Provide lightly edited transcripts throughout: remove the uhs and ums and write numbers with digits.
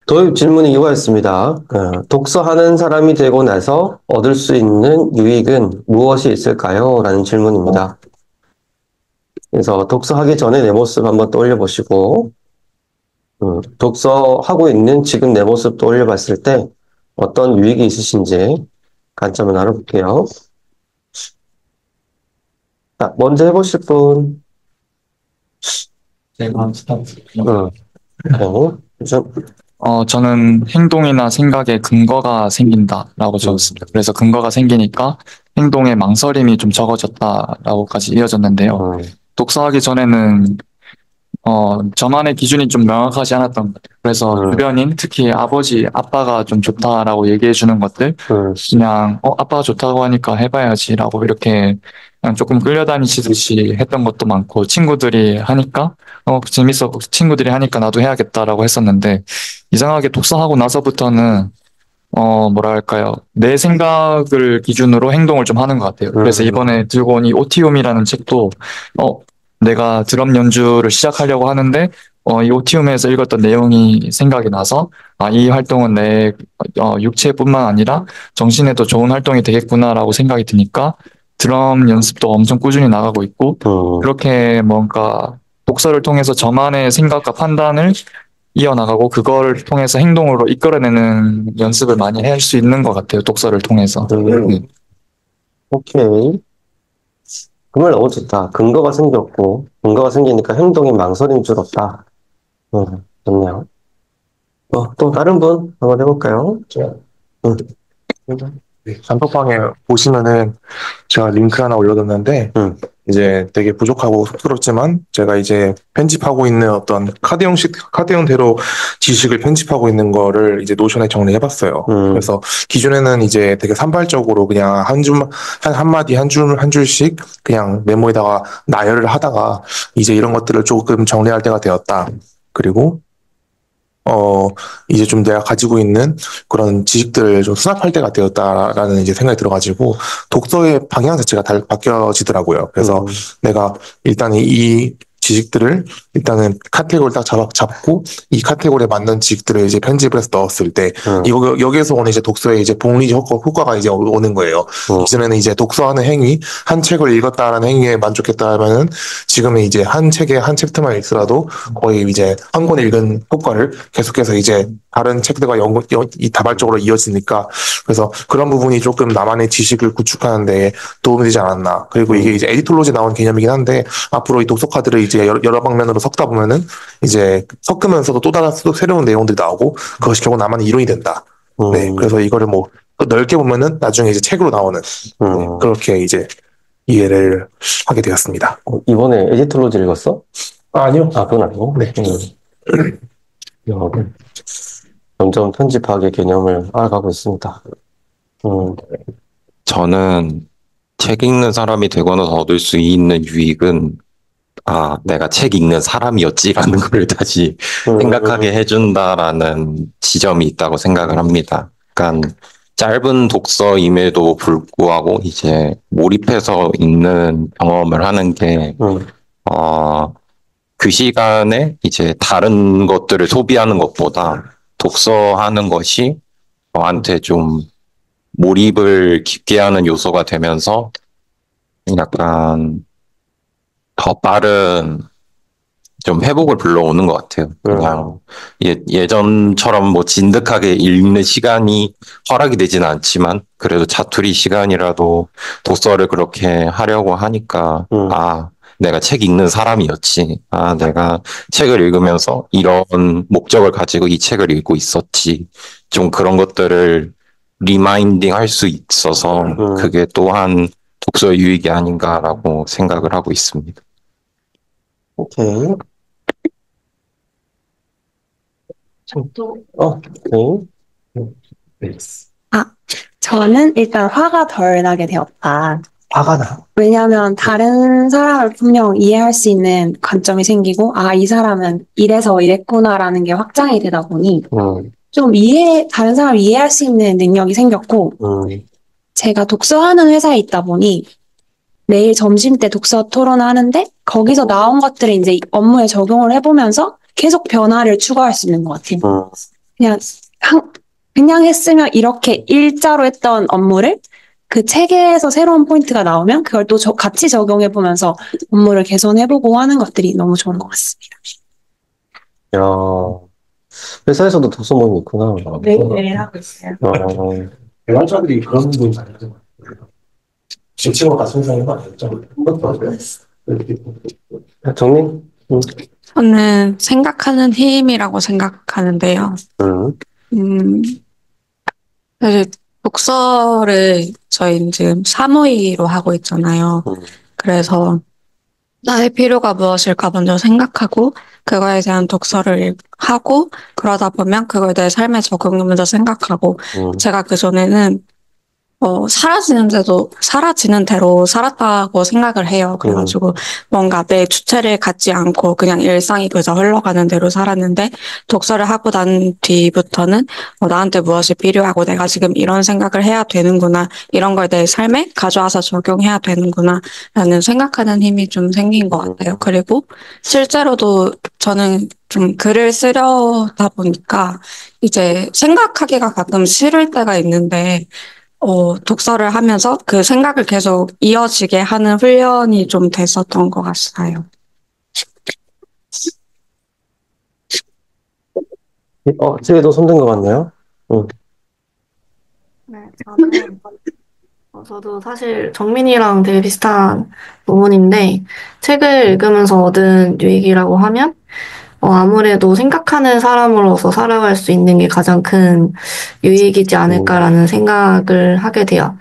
도입 질문이 이거였습니다. 독서하는 사람이 되고 나서 얻을 수 있는 유익은 무엇이 있을까요? 라는 질문입니다. 그래서 독서하기 전에 내 모습 한번 떠올려 보시고, 독서하고 있는 지금 내 모습 떠올려 봤을 때 어떤 유익이 있으신지 관점을 나눠볼게요. 자, 먼저 해보실 분. 제가 스타트. 좀, 저는 행동이나 생각에 근거가 생긴다라고 적었습니다. 그래서 근거가 생기니까 행동에 망설임이 좀 적어졌다라고까지 이어졌는데요. 독서하기 전에는 저만의 기준이 좀 명확하지 않았던 것 같아요. 그래서 주변인, 특히 아버지, 아빠가 좀 좋다라고 얘기해 주는 것들, 그냥, 아빠가 좋다고 하니까 해봐야지라고 이렇게 그냥 조금 끌려다니시듯이 했던 것도 많고, 친구들이 하니까, 재밌어, 친구들이 하니까 나도 해야겠다라고 했었는데, 이상하게 독서하고 나서부터는 뭐랄까요. 내 생각을 기준으로 행동을 좀 하는 것 같아요. 그래서 이번에 들고 온 이 오티움이라는 책도, 어, 내가 드럼 연주를 시작하려고 하는데, 이 오티움에서 읽었던 내용이 생각이 나서, 이 활동은 내, 육체뿐만 아니라 정신에도 좋은 활동이 되겠구나라고 생각이 드니까, 드럼 연습도 엄청 꾸준히 나가고 있고, 그렇게 뭔가 독서를 통해서 저만의 생각과 판단을 이어나가고 그걸 통해서 행동으로 이끌어내는 연습을 많이 할 수 있는 것 같아요. 독서를 통해서. 오케이. 그 말 너무 좋다. 근거가 생겼고, 근거가 생기니까 행동이 망설임 줄었다. 좋네요. 또 다른 분 한번 해볼까요? 응, 네, 단톡방에 보시면은 제가 링크 하나 올려뒀는데 응, 이제 되게 부족하고 쑥스럽지만 제가 이제 편집하고 있는 어떤 카드 형태로 지식을 편집하고 있는 거를 이제 노션에 정리해봤어요. 그래서 기존에는 이제 되게 산발적으로 그냥 한 한마디 한 줄씩 그냥 메모에다가 나열을 하다가 이제 이런 것들을 조금 정리할 때가 되었다. 그리고 이제 좀 내가 가지고 있는 그런 지식들을 좀 수납할 때가 되었다라는 이제 생각이 들어가지고 독서의 방향 자체가 바뀌어지더라고요. 그래서 내가 일단 이 지식들을 일단은 카테고리를 딱 잡고 이 카테고리에 맞는 지식들을 이제 편집을 해서 넣었을 때 이거 여기에서 오는 이제 독서의 이제 복리 효과가 이제 오는 거예요. 이전에는 이제 독서하는 행위, 한 책을 읽었다라는 행위에 만족했다면은 지금은 이제 한 책에 한 챕터만 읽더라도 거의 이제 한 권 읽은 효과를 계속해서 이제 다른 책들과 이 다발적으로 이어지니까 그래서 그런 부분이 조금 나만의 지식을 구축하는 데 도움이 되지 않았나. 그리고 이게 이제 에디톨로지 나온 개념이긴 한데 앞으로 이 독서 카드를 이제 여러 방면으로 섞다 보면은 이제 섞으면서도 또 다른 또 새로운 내용들이 나오고 그것이 결국 나만의 이론이 된다. 네, 그래서 이거를 뭐 넓게 보면은 나중에 이제 책으로 나오는 네, 그렇게 이제 이해를 하게 되었습니다. 이번에 에디톨로지 읽었어? 아니요. 그건 아니고. 네. 야, 점점 편집학의 개념을 알아가고 있습니다. 저는 책 읽는 사람이 되고 나서 얻을 수 있는 유익은, 내가 책 읽는 사람이었지라는 걸 다시 생각하게 해준다라는 지점이 있다고 생각을 합니다. 그러니까 짧은 독서임에도 불구하고 이제 몰입해서 읽는 경험을 하는 게, 그 시간에 이제 다른 것들을 소비하는 것보다 독서하는 것이 저한테 좀 몰입을 깊게 하는 요소가 되면서 약간 더 빠른 좀 회복을 불러오는 것 같아요. 그냥 예전처럼 뭐 진득하게 읽는 시간이 허락이 되지는 않지만 그래도 자투리 시간이라도 독서를 그렇게 하려고 하니까 내가 책 읽는 사람이었지. 내가 책을 읽으면서 이런 목적을 가지고 이 책을 읽고 있었지. 좀 그런 것들을 리마인딩 할 수 있어서 그게 또한 독서의 유익이 아닌가라고 생각을 하고 있습니다. 오케이. 오케이. 저는 일단 화가 덜 나게 되었다. 화가 나. 왜냐하면 다른 사람을 분명 이해할 수 있는 관점이 생기고, 이 사람은 이래서 이랬구나라는 게 확장이 되다 보니, 좀 다른 사람을 이해할 수 있는 능력이 생겼고, 제가 독서하는 회사에 있다 보니, 매일 점심 때 독서 토론을 하는데, 거기서 나온 것들을 이제 업무에 적용을 해보면서 계속 변화를 추구할 수 있는 것 같아요. 그냥, 그냥 했으면 이렇게 일자로 했던 업무를 그 책에서 새로운 포인트가 나오면 그걸 또 같이 적용해보면서 업무를 개선해보고 하는 것들이 너무 좋은 것 같습니다. 야, 회사에서도 독서 모임이 있구나. 매일 하고 있어요. 개발자들이 그런 부분이 아니죠. 지침을 같은 생각은 아니죠. 정리? 저는 생각하는 힘이라고 생각하는데요. 음, 사실 독서를 저희 지금 사무이로 하고 있잖아요. 그래서 나의 필요가 무엇일까 먼저 생각하고 그거에 대한 독서를 하고 그러다 보면 그걸 내 삶에 적용하면서 생각하고 제가 그전에는 사라지는 대로 살았다고 생각을 해요. 그래가지고 뭔가 내 주체를 갖지 않고 그냥 일상이 그저 흘러가는 대로 살았는데 독서를 하고 난 뒤부터는 나한테 무엇이 필요하고 내가 지금 이런 생각을 해야 되는구나. 이런 걸 내 삶에 가져와서 적용해야 되는구나. 라는 생각하는 힘이 좀 생긴 것 같아요. 그리고 실제로도 저는 좀 글을 쓰려다 보니까 이제 생각하기가 가끔 싫을 때가 있는데 독서를 하면서 그 생각을 계속 이어지게 하는 훈련이 좀 됐었던 것 같아요. 책에도 손든 것 같네요. 네, 저도 사실 정민이랑 되게 비슷한 부분인데, 책을 읽으면서 얻은 유익이라고 하면, 아무래도 생각하는 사람으로서 살아갈 수 있는 게 가장 큰 유익이지 않을까라는 생각을 하게 돼요.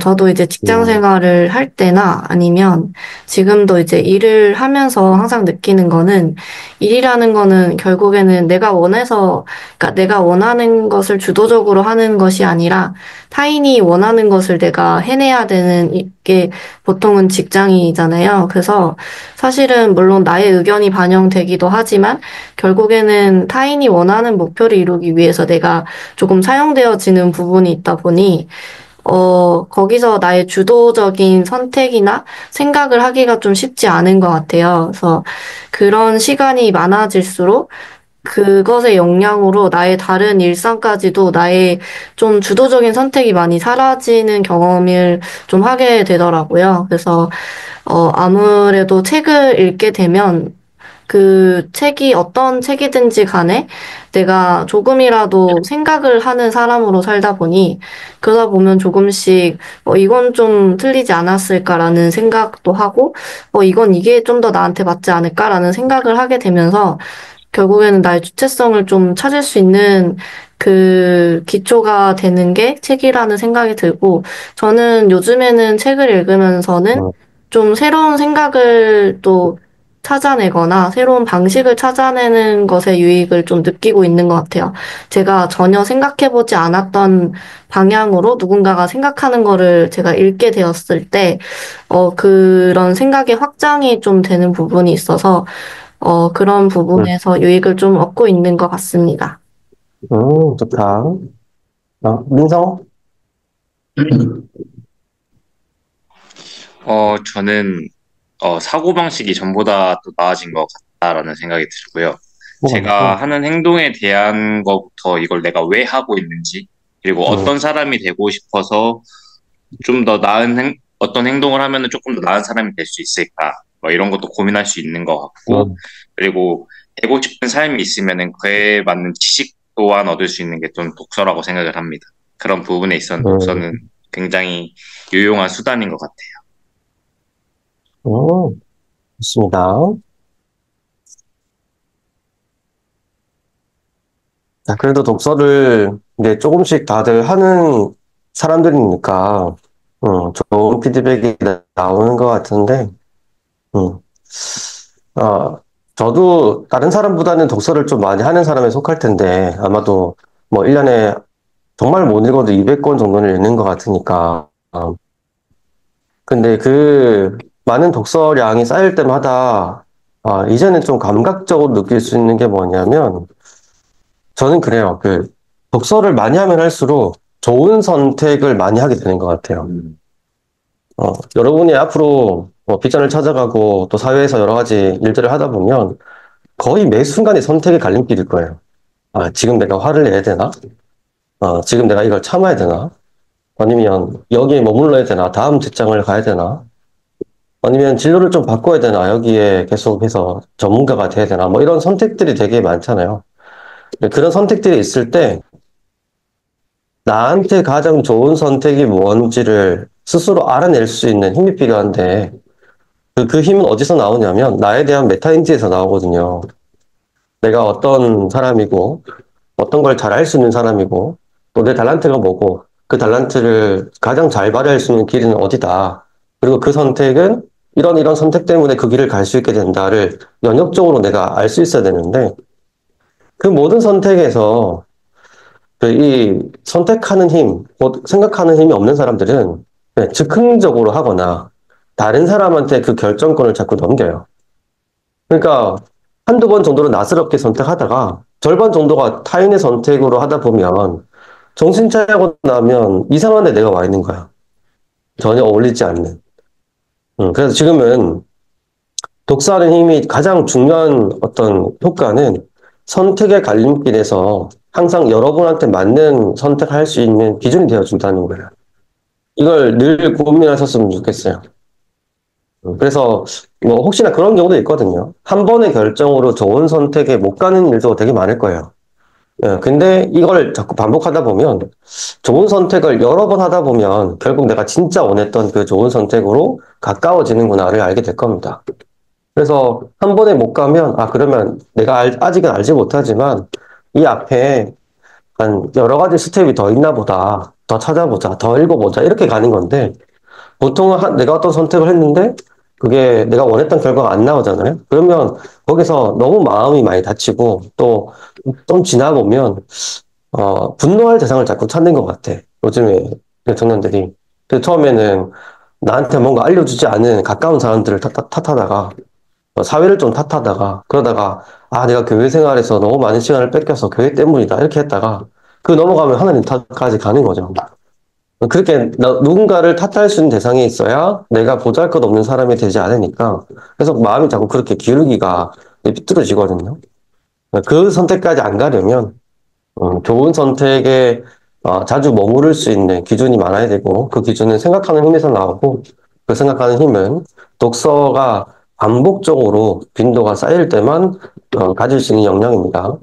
저도 이제 직장 생활을 할 때나 아니면 지금도 이제 일을 하면서 항상 느끼는 거는 일이라는 거는 결국에는 그러니까 내가 원하는 것을 주도적으로 하는 것이 아니라 타인이 원하는 것을 내가 해내야 되는 이게 보통은 직장이잖아요. 그래서 사실은 물론 나의 의견이 반영되기도 하지만 결국에는 타인이 원하는 목표를 이루기 위해서 내가 조금 사용되어지는 부분이 있다 보니 거기서 나의 주도적인 선택이나 생각을 하기가 좀 쉽지 않은 것 같아요. 그래서 그런 시간이 많아질수록 그것의 영향으로 나의 다른 일상까지도 나의 좀 주도적인 선택이 많이 사라지는 경험을 좀 하게 되더라고요. 그래서, 아무래도 책을 읽게 되면 그 책이 어떤 책이든지 간에 내가 조금이라도 생각을 하는 사람으로 살다 보니 그러다 보면 조금씩 이건 좀 틀리지 않았을까라는 생각도 하고 이건 이게 좀 더 나한테 맞지 않을까라는 생각을 하게 되면서 결국에는 나의 주체성을 좀 찾을 수 있는 그 기초가 되는 게 책이라는 생각이 들고 저는 요즘에는 책을 읽으면서는 좀 새로운 생각을 또 찾아내거나 새로운 방식을 찾아내는 것에 유익을 좀 느끼고 있는 것 같아요. 제가 전혀 생각해보지 않았던 방향으로 누군가가 생각하는 거를 제가 읽게 되었을 때, 그런 생각의 확장이 좀 되는 부분이 있어서, 그런 부분에서 유익을 좀 얻고 있는 것 같습니다. 좋다. 민성? 저는 사고방식이 전보다 또 나아진 것 같다라는 생각이 들고요. 제가 하는 행동에 대한 것부터 이걸 내가 왜 하고 있는지, 그리고 어떤 사람이 되고 싶어서 좀 더 어떤 행동을 하면은 조금 더 나은 사람이 될 수 있을까, 뭐 이런 것도 고민할 수 있는 것 같고, 그리고 되고 싶은 삶이 있으면은 그에 맞는 지식 또한 얻을 수 있는 게 좀 독서라고 생각을 합니다. 그런 부분에 있어서 독서는 굉장히 유용한 수단인 것 같아요. 좋습니다. 자, 그래도 독서를 이제 조금씩 다들 하는 사람들이니까, 좋은 피드백이 나오는 것 같은데, 저도 다른 사람보다는 독서를 좀 많이 하는 사람에 속할 텐데, 아마도 뭐 1년에 정말 못 읽어도 200권 정도는 읽는 것 같으니까. 근데 그 많은 독서량이 쌓일 때마다, 이제는 좀 감각적으로 느낄 수 있는 게 뭐냐면, 저는 그래요. 독서를 많이 하면 할수록 좋은 선택을 많이 하게 되는 것 같아요. 여러분이 앞으로 빗장을 찾아가고 또 사회에서 여러 가지 일들을 하다 보면 거의 매 순간이 선택의 갈림길일 거예요. 지금 내가 화를 내야 되나? 지금 내가 이걸 참아야 되나? 아니면 여기에 머물러야 되나? 다음 직장을 가야 되나? 아니면 진로를 좀 바꿔야 되나? 여기에 계속해서 전문가가 돼야 되나? 뭐 이런 선택들이 되게 많잖아요. 그런 선택들이 있을 때 나한테 가장 좋은 선택이 뭔지를 스스로 알아낼 수 있는 힘이 필요한데 그 힘은 어디서 나오냐면 나에 대한 메타인지에서 나오거든요. 내가 어떤 사람이고 어떤 걸 잘할 수 있는 사람이고 또 내 달란트가 뭐고 그 달란트를 가장 잘 발휘할 수 있는 길은 어디다. 그리고 그 선택은 이런 선택 때문에 그 길을 갈 수 있게 된다를 연역적으로 내가 알 수 있어야 되는데 그 모든 선택에서 이 선택하는 힘, 곧 생각하는 힘이 없는 사람들은 그냥 즉흥적으로 하거나 다른 사람한테 그 결정권을 자꾸 넘겨요. 그러니까 한두 번 정도로 나스럽게 선택하다가 절반 정도가 타인의 선택으로 하다 보면 정신 차리고 나면 이상한 데 내가 와 있는 거야. 전혀 어울리지 않는. 그래서 지금은 독서하는 힘이 가장 중요한 어떤 효과는 선택의 갈림길에서 항상 여러분한테 맞는 선택할 수 있는 기준이 되어준다는 거예요. 이걸 늘 고민하셨으면 좋겠어요. 그래서 뭐 혹시나 그런 경우도 있거든요. 한 번의 결정으로 좋은 선택에 못 가는 일도 되게 많을 거예요. 근데 이걸 자꾸 반복하다 보면 좋은 선택을 여러 번 하다 보면 결국 내가 진짜 원했던 그 좋은 선택으로 가까워지는구나를 알게 될 겁니다. 그래서 한 번에 못 가면 그러면 내가 아직은 알지 못하지만 이 앞에 한 여러 가지 스텝이 더 있나 보다. 더 찾아보자. 더 읽어보자. 이렇게 가는 건데 보통은 내가 어떤 선택을 했는데 그게 내가 원했던 결과가 안 나오잖아요. 그러면 거기서 너무 마음이 많이 다치고 또 좀 지나보면 분노할 대상을 자꾸 찾는 것 같아. 요즘에 청년들이. 처음에는 나한테 뭔가 알려주지 않은 가까운 사람들을 탓하다가 사회를 좀 탓하다가 그러다가 내가 교회 생활에서 너무 많은 시간을 뺏겨서 교회 때문이다 이렇게 했다가 그 넘어가면 하나님 탓까지 가는 거죠. 그렇게 누군가를 탓할 수 있는 대상이 있어야 내가 보잘것없는 사람이 되지 않으니까 그래서 마음이 자꾸 그렇게 기울기가 삐뚤어지거든요. 그 선택까지 안 가려면 좋은 선택에 자주 머무를 수 있는 기준이 많아야 되고 그 기준은 생각하는 힘에서 나오고 그 생각하는 힘은 독서가 반복적으로 빈도가 쌓일 때만 가질 수 있는 역량입니다.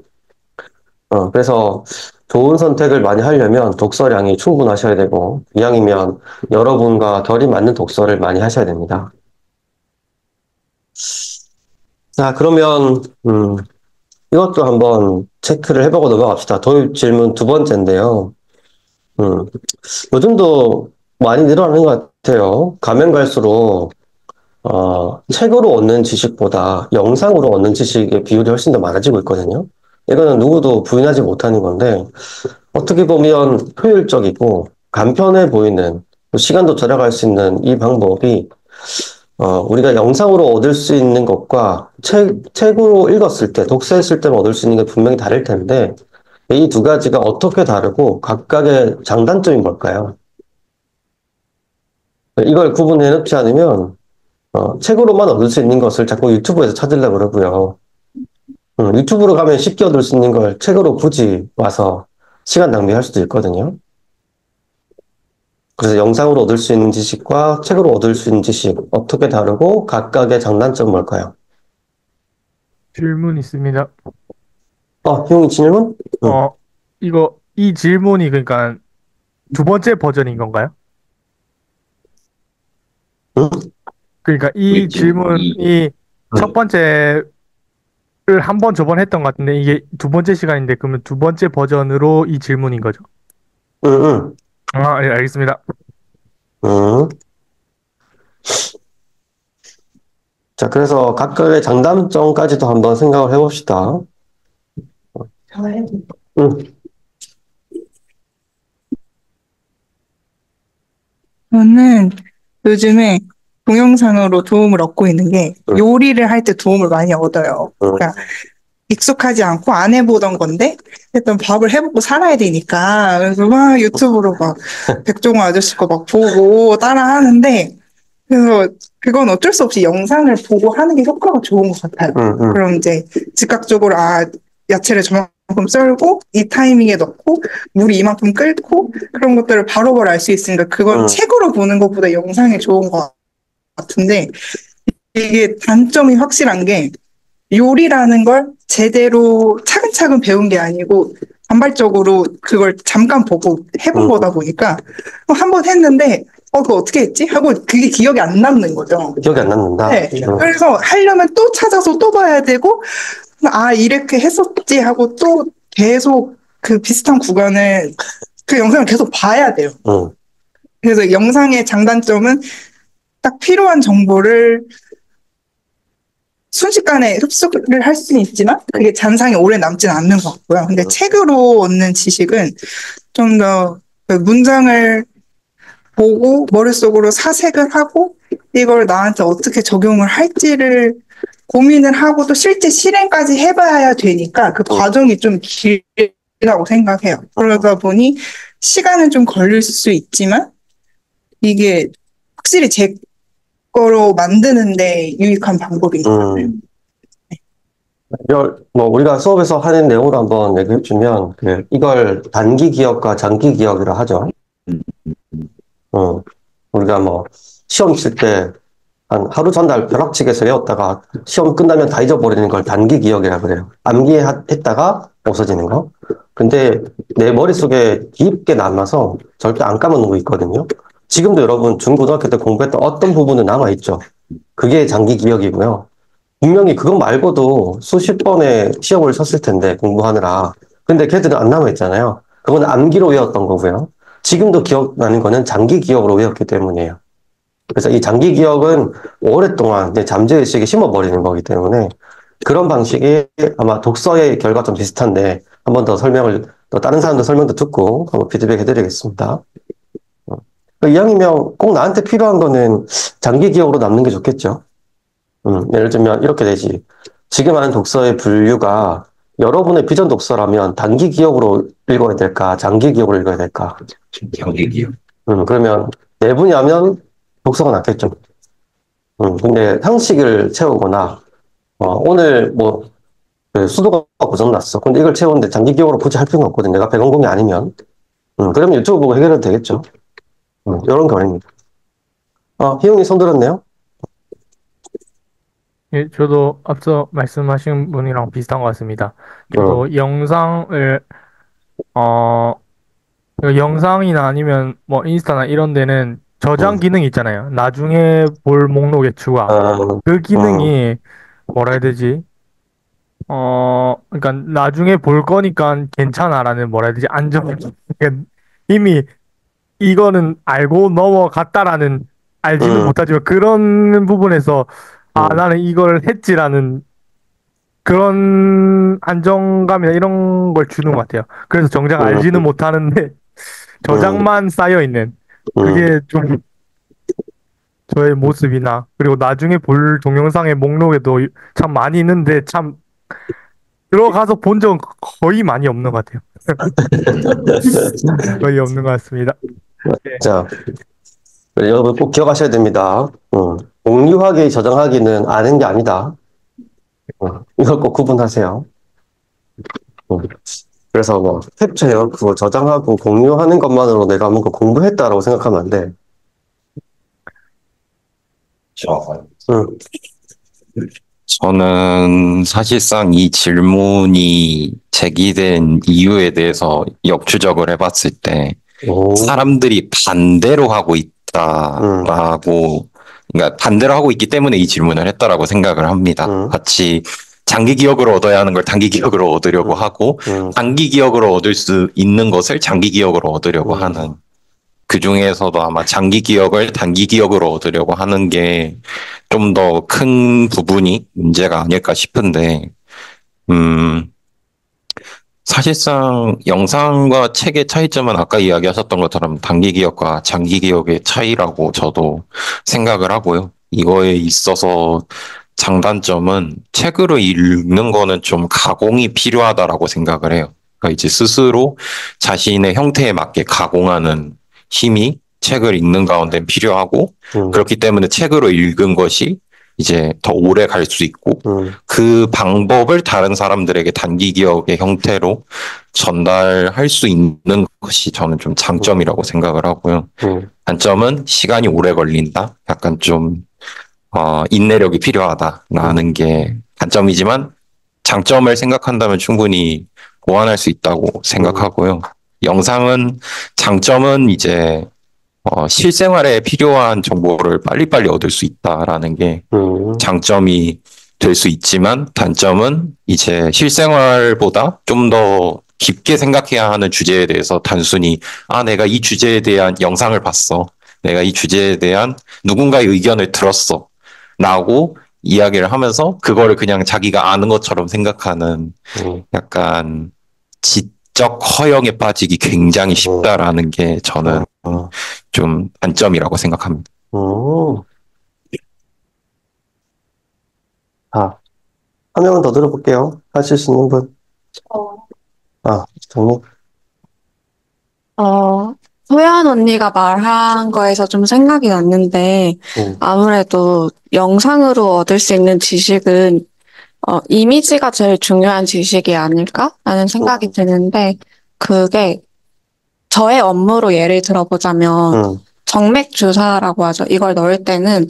그래서 좋은 선택을 많이 하려면 독서량이 충분하셔야 되고 이왕이면 여러분과 결이 맞는 독서를 많이 하셔야 됩니다. 자, 그러면 이것도 한번 체크를 해보고 넘어갑시다. 도입 질문 두 번째인데요. 요즘도 많이 늘어나는 것 같아요. 가면 갈수록 책으로 얻는 지식보다 영상으로 얻는 지식의 비율이 훨씬 더 많아지고 있거든요. 이거는 누구도 부인하지 못하는 건데 어떻게 보면 효율적이고 간편해 보이는 시간도 절약할 수 있는 이 방법이 우리가 영상으로 얻을 수 있는 것과 책으로 읽었을 때, 독서했을 때만 얻을 수 있는 게 분명히 다를 텐데 이 두 가지가 어떻게 다르고 각각의 장단점이 뭘까요? 이걸 구분해 놓지 않으면 책으로만 얻을 수 있는 것을 자꾸 유튜브에서 찾으려고 그러고요. 유튜브로 가면 쉽게 얻을 수 있는 걸 책으로 굳이 와서 시간 낭비할 수도 있거든요. 그래서 영상으로 얻을 수 있는 지식과 책으로 얻을 수 있는 지식 어떻게 다르고 각각의 장단점은 뭘까요? 질문 있습니다. 형이 질문? 이 질문이 그러니까 두 번째 버전인 건가요? 응? 그러니까 이 질문이 첫 번째를 한 번 저번에 했던 것 같은데 이게 두 번째 시간인데 그러면 두 번째 버전으로 이 질문인 거죠? 응. 예, 알겠습니다. 응. 자, 그래서 각각의 장단점까지도 한번 생각을 해봅시다. 응. 저는 요즘에 동영상으로 도움을 얻고 있는 게 요리를 할 때 도움을 많이 얻어요. 그러니까 익숙하지 않고 안 해보던 건데 일단 밥을 해보고 살아야 되니까 그래서 막 유튜브로 막 백종원 아저씨 거 막 보고 따라 하는데 그래서 그건 어쩔 수 없이 영상을 보고 하는 게 효과가 좋은 것 같아요. 그럼 이제 즉각적으로 야채를 썰고 이 타이밍에 넣고 물이 이만큼 끓고 그런 것들을 바로바로 알 수 있으니까 그건 책으로 보는 것보다 영상이 좋은 것 같은데 이게 단점이 확실한 게 요리라는 걸 제대로 차근차근 배운 게 아니고 단발적으로 그걸 잠깐 보고 해본 거다 보니까 한번 했는데 그거 어떻게 했지? 하고 그게 기억이 안 남는 거죠. 기억이 안 남는다. 네. 그래서 하려면 또 찾아서 또 봐야 되고 이렇게 했었지 하고 또 계속 그 비슷한 구간을 그 영상을 계속 봐야 돼요. 그래서 영상의 장단점은 딱 필요한 정보를 순식간에 흡수를 할 수는 있지만 그게 잔상이 오래 남지는 않는 것 같고요. 근데 책으로 얻는 지식은 좀 더 그 문장을 보고 머릿속으로 사색을 하고 이걸 나한테 어떻게 적용을 할지를 고민을 하고 또 실제 실행까지 해봐야 되니까 그 과정이 좀 길다고 생각해요. 그러다 보니 시간은 좀 걸릴 수 있지만 이게 확실히 제 거로 만드는데 유익한 방법인 것 같아요. 우리가 수업에서 하는 내용으로 한번 얘기해 주면, 이걸 단기 기억과 장기 기억이라 하죠. 우리가 시험 칠 때, 한 하루 전날 벼락치기에서 외웠다가 시험 끝나면 다 잊어버리는 걸 단기 기억이라 그래요. 암기했다가 없어지는 거. 근데 내 머릿속에 깊게 남아서 절대 안 까먹는 거 있거든요. 지금도 여러분 중고등학교 때 공부했던 어떤 부분은 남아있죠. 그게 장기 기억이고요. 분명히 그것 말고도 수십 번의 시험을 쳤을 텐데 공부하느라. 근데 걔들은 안 남아있잖아요. 그건 암기로 외웠던 거고요. 지금도 기억나는 거는 장기 기억으로 외웠기 때문이에요. 그래서 이 장기 기억은 오랫동안 내 잠재의식에 심어버리는 거기 때문에 그런 방식이 아마 독서의 결과 좀 비슷한데 한 번 더 또 다른 사람들 설명도 듣고 한번 피드백 해드리겠습니다. 이왕이면 꼭 나한테 필요한 거는 장기 기억으로 남는 게 좋겠죠. 예를 들면 이렇게 되지. 지금 하는 독서의 분류가 여러분의 비전 독서라면 단기 기억으로 읽어야 될까? 장기 기억으로 읽어야 될까? 장기 기억. 그러면 네 분야면 독서가 낫겠죠. 근데 상식을 채우거나, 오늘 그 수도가 고장났어. 근데 이걸 채우는데 장기 기억으로 굳이 할 필요는 없거든. 내가 배경공이 아니면. 그러면 유튜브 보고 해결해도 되겠죠. 이런 경우입니다. 희용이 손 들었네요? 예, 저도 앞서 말씀하신 분이랑 비슷한 것 같습니다. 저도 영상이나 아니면 인스타나 이런 데는 저장 기능이 있잖아요. 나중에 볼 목록의 추가. 그 기능이 뭐라 해야 되지? 그러니까 나중에 볼 거니까 괜찮아라는 뭐라 해야 되지? 그러니까 이미 이거는 알고 넘어갔다라는 알지는 못하지만 그런 부분에서 나는 이걸 했지라는 그런 안정감이나 이런 걸 주는 것 같아요. 그래서 정작 알지는 못하는데 저장만 쌓여 있는 그게 좀 저의 모습이나 그리고 나중에 볼 동영상의 목록에도 참 많이 있는데 참 들어가서 본 적은 거의 많이 없는 것 같아요. 거의 없는 것 같습니다. 네. 자, 여러분 꼭 기억하셔야 됩니다. 공유하기, 저장하기는 아는 게 아니다. 이걸 꼭 구분하세요. 그래서 캡처해요. 그거 저장하고 공유하는 것만으로 내가 뭔가 공부했다라고 생각하면 안 돼. 저는 사실상 이 질문이 제기된 이유에 대해서 역추적을 해봤을 때 사람들이 반대로 하고 있다라고 그러니까 반대로 하고 있기 때문에 이 질문을 했다라고 생각을 합니다. 마치 장기 기억으로 얻어야 하는 걸 단기 기억으로 얻으려고 하고 단기 기억으로 얻을 수 있는 것을 장기 기억으로 얻으려고 하는 그 중에서도 아마 장기 기억을 단기 기억으로 얻으려고 하는 게 좀 더 큰 부분이 문제가 아닐까 싶은데 사실상 영상과 책의 차이점은 아까 이야기하셨던 것처럼 단기 기억과 장기 기억의 차이라고 저도 생각을 하고요. 이거에 있어서 장단점은 책으로 읽는 거는 좀 가공이 필요하다라고 생각을 해요. 그러니까 이제 스스로 자신의 형태에 맞게 가공하는 힘이 책을 읽는 가운데 필요하고 그렇기 때문에 책으로 읽은 것이 이제 더 오래 갈 수 있고 그 방법을 다른 사람들에게 단기 기억의 형태로 전달할 수 있는 것이 저는 좀 장점이라고 생각을 하고요. 단점은 시간이 오래 걸린다. 약간 좀 인내력이 필요하다라는 게 단점이지만 장점을 생각한다면 충분히 보완할 수 있다고 생각하고요. 영상은 장점은 이제 실생활에 필요한 정보를 빨리빨리 얻을 수 있다라는 게 장점이 될 수 있지만 단점은 이제 실생활보다 좀 더 깊게 생각해야 하는 주제에 대해서 단순히 내가 이 주제에 대한 영상을 봤어. 내가 이 주제에 대한 누군가의 의견을 들었어. 라고 이야기를 하면서 그거를 그냥 자기가 아는 것처럼 생각하는 약간 지적 허영에 빠지기 굉장히 쉽다라는 게 저는 좀 단점이라고 생각합니다. 한 명은 더 들어볼게요. 하실 수 있는 분. 정리. 소연 언니가 말한 거에서 좀 생각이 났는데, 아무래도 영상으로 얻을 수 있는 지식은, 이미지가 제일 중요한 지식이 아닐까라는 생각이 드는데, 그게 저의 업무로 예를 들어보자면, 정맥 주사라고 하죠. 이걸 넣을 때는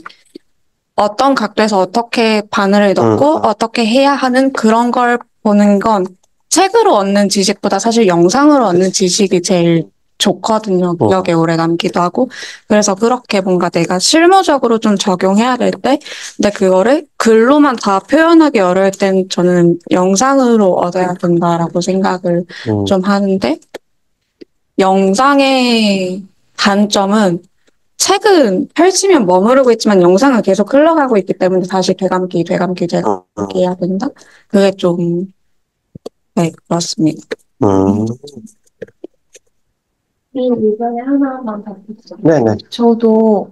어떤 각도에서 어떻게 바늘을 넣고 어떻게 해야 하는 그런 걸 보는 건 책으로 얻는 지식보다 사실 영상으로 얻는 지식이 제일 좋거든요. 기억에 오래 남기도 하고. 그래서 그렇게 뭔가 내가 실무적으로 좀 적용해야 될 때, 근데 그거를 글로만 다 표현하기 어려울 땐 저는 영상으로 얻어야 된다라고 생각을 좀 하는데, 영상의 단점은 책은 펼치면 머무르고 있지만 영상은 계속 흘러가고 있기 때문에 다시 되감기 해야 된다? 그게 좀, 네, 그렇습니다. 의견에 하나만 더 붙여요. 네네. 저도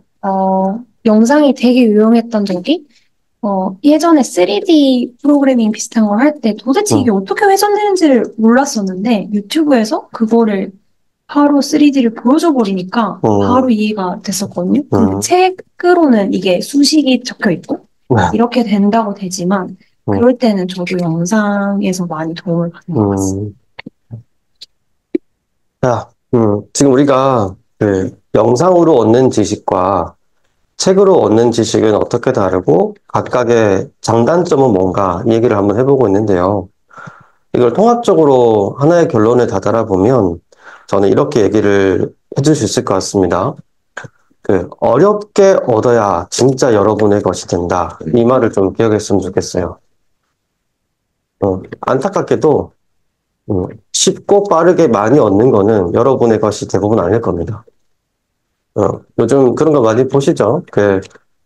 영상이 되게 유용했던 적이 예전에 3D 프로그래밍 비슷한 걸 할 때 도대체 이게 어떻게 회전되는지를 몰랐었는데 유튜브에서 그거를 바로 3D를 보여줘 버리니까 바로 이해가 됐었거든요. 근데 책으로는 이게 수식이 적혀 있고 이렇게 된다고 되지만 그럴 때는 저도 영상에서 많이 도움을 받는 것 같습니다. 자, 지금 우리가 그 영상으로 얻는 지식과 책으로 얻는 지식은 어떻게 다르고 각각의 장단점은 뭔가 이 얘기를 한번 해보고 있는데요. 이걸 통합적으로 하나의 결론에 다다라 보면 저는 이렇게 얘기를 해줄 수 있을 것 같습니다. 어렵게 얻어야 진짜 여러분의 것이 된다. 이 말을 좀 기억했으면 좋겠어요. 안타깝게도 쉽고 빠르게 많이 얻는 거는 여러분의 것이 대부분 아닐 겁니다. 요즘 그런 거 많이 보시죠?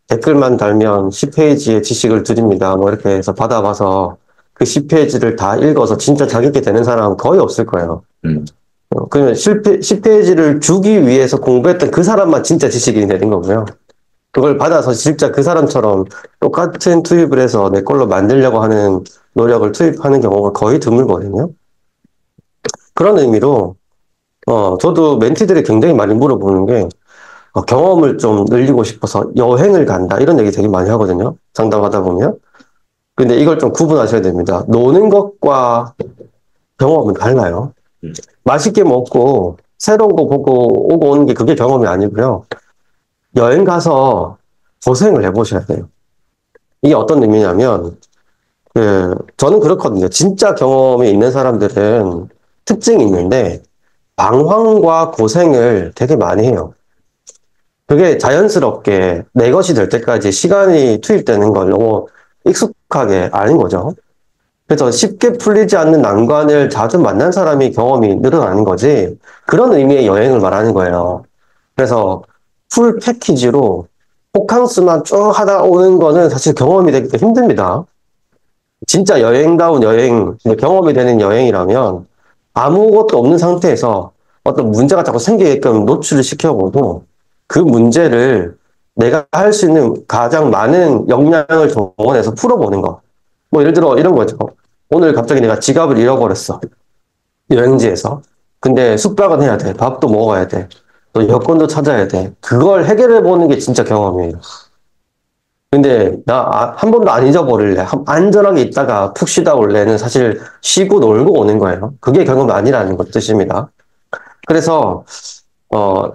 댓글만 달면 10페이지의 지식을 드립니다. 뭐 이렇게 해서 받아봐서 그 10페이지를 다 읽어서 진짜 자기 게 되는 사람은 거의 없을 거예요. 그러면 10페이지를 주기 위해서 공부했던 그 사람만 진짜 지식이 되는 거고요. 그걸 받아서 진짜 그 사람처럼 똑같은 투입을 해서 내 걸로 만들려고 하는 노력을 투입하는 경우가 거의 드물거든요. 그런 의미로 저도 멘티들이 굉장히 많이 물어보는 게 경험을 좀 늘리고 싶어서 여행을 간다 이런 얘기 되게 많이 하거든요. 상담하다 보면. 근데 이걸 좀 구분하셔야 됩니다. 노는 것과 경험은 달라요. 맛있게 먹고 새로운 거 보고 오고 오는 게 그게 경험이 아니고요. 여행 가서 고생을 해보셔야 돼요. 이게 어떤 의미냐면 저는 그렇거든요. 진짜 경험이 있는 사람들은 특징이 있는데 방황과 고생을 되게 많이 해요. 그게 자연스럽게 내 것이 될 때까지 시간이 투입되는 걸 너무 익숙하게 아는 거죠. 그래서 쉽게 풀리지 않는 난관을 자주 만난 사람이 경험이 늘어나는 거지 그런 의미의 여행을 말하는 거예요. 그래서 풀 패키지로 호캉스만 쭉 하다 오는 거는 사실 경험이 되기가 힘듭니다. 진짜 여행다운 여행, 경험이 되는 여행이라면 아무것도 없는 상태에서 어떤 문제가 자꾸 생기게끔 노출을 시켜보고 그 문제를 내가 할 수 있는 가장 많은 역량을 동원해서 풀어보는 거. 뭐 예를 들어 이런 거죠. 오늘 갑자기 내가 지갑을 잃어버렸어. 여행지에서. 근데 숙박은 해야 돼. 밥도 먹어야 돼. 또 여권도 찾아야 돼. 그걸 해결해보는 게 진짜 경험이에요. 근데 나 한 번도 안 잊어버릴래. 안전하게 있다가 푹 쉬다 올래는 사실 쉬고 놀고 오는 거예요. 그게 경험 아니라는 것 뜻입니다. 그래서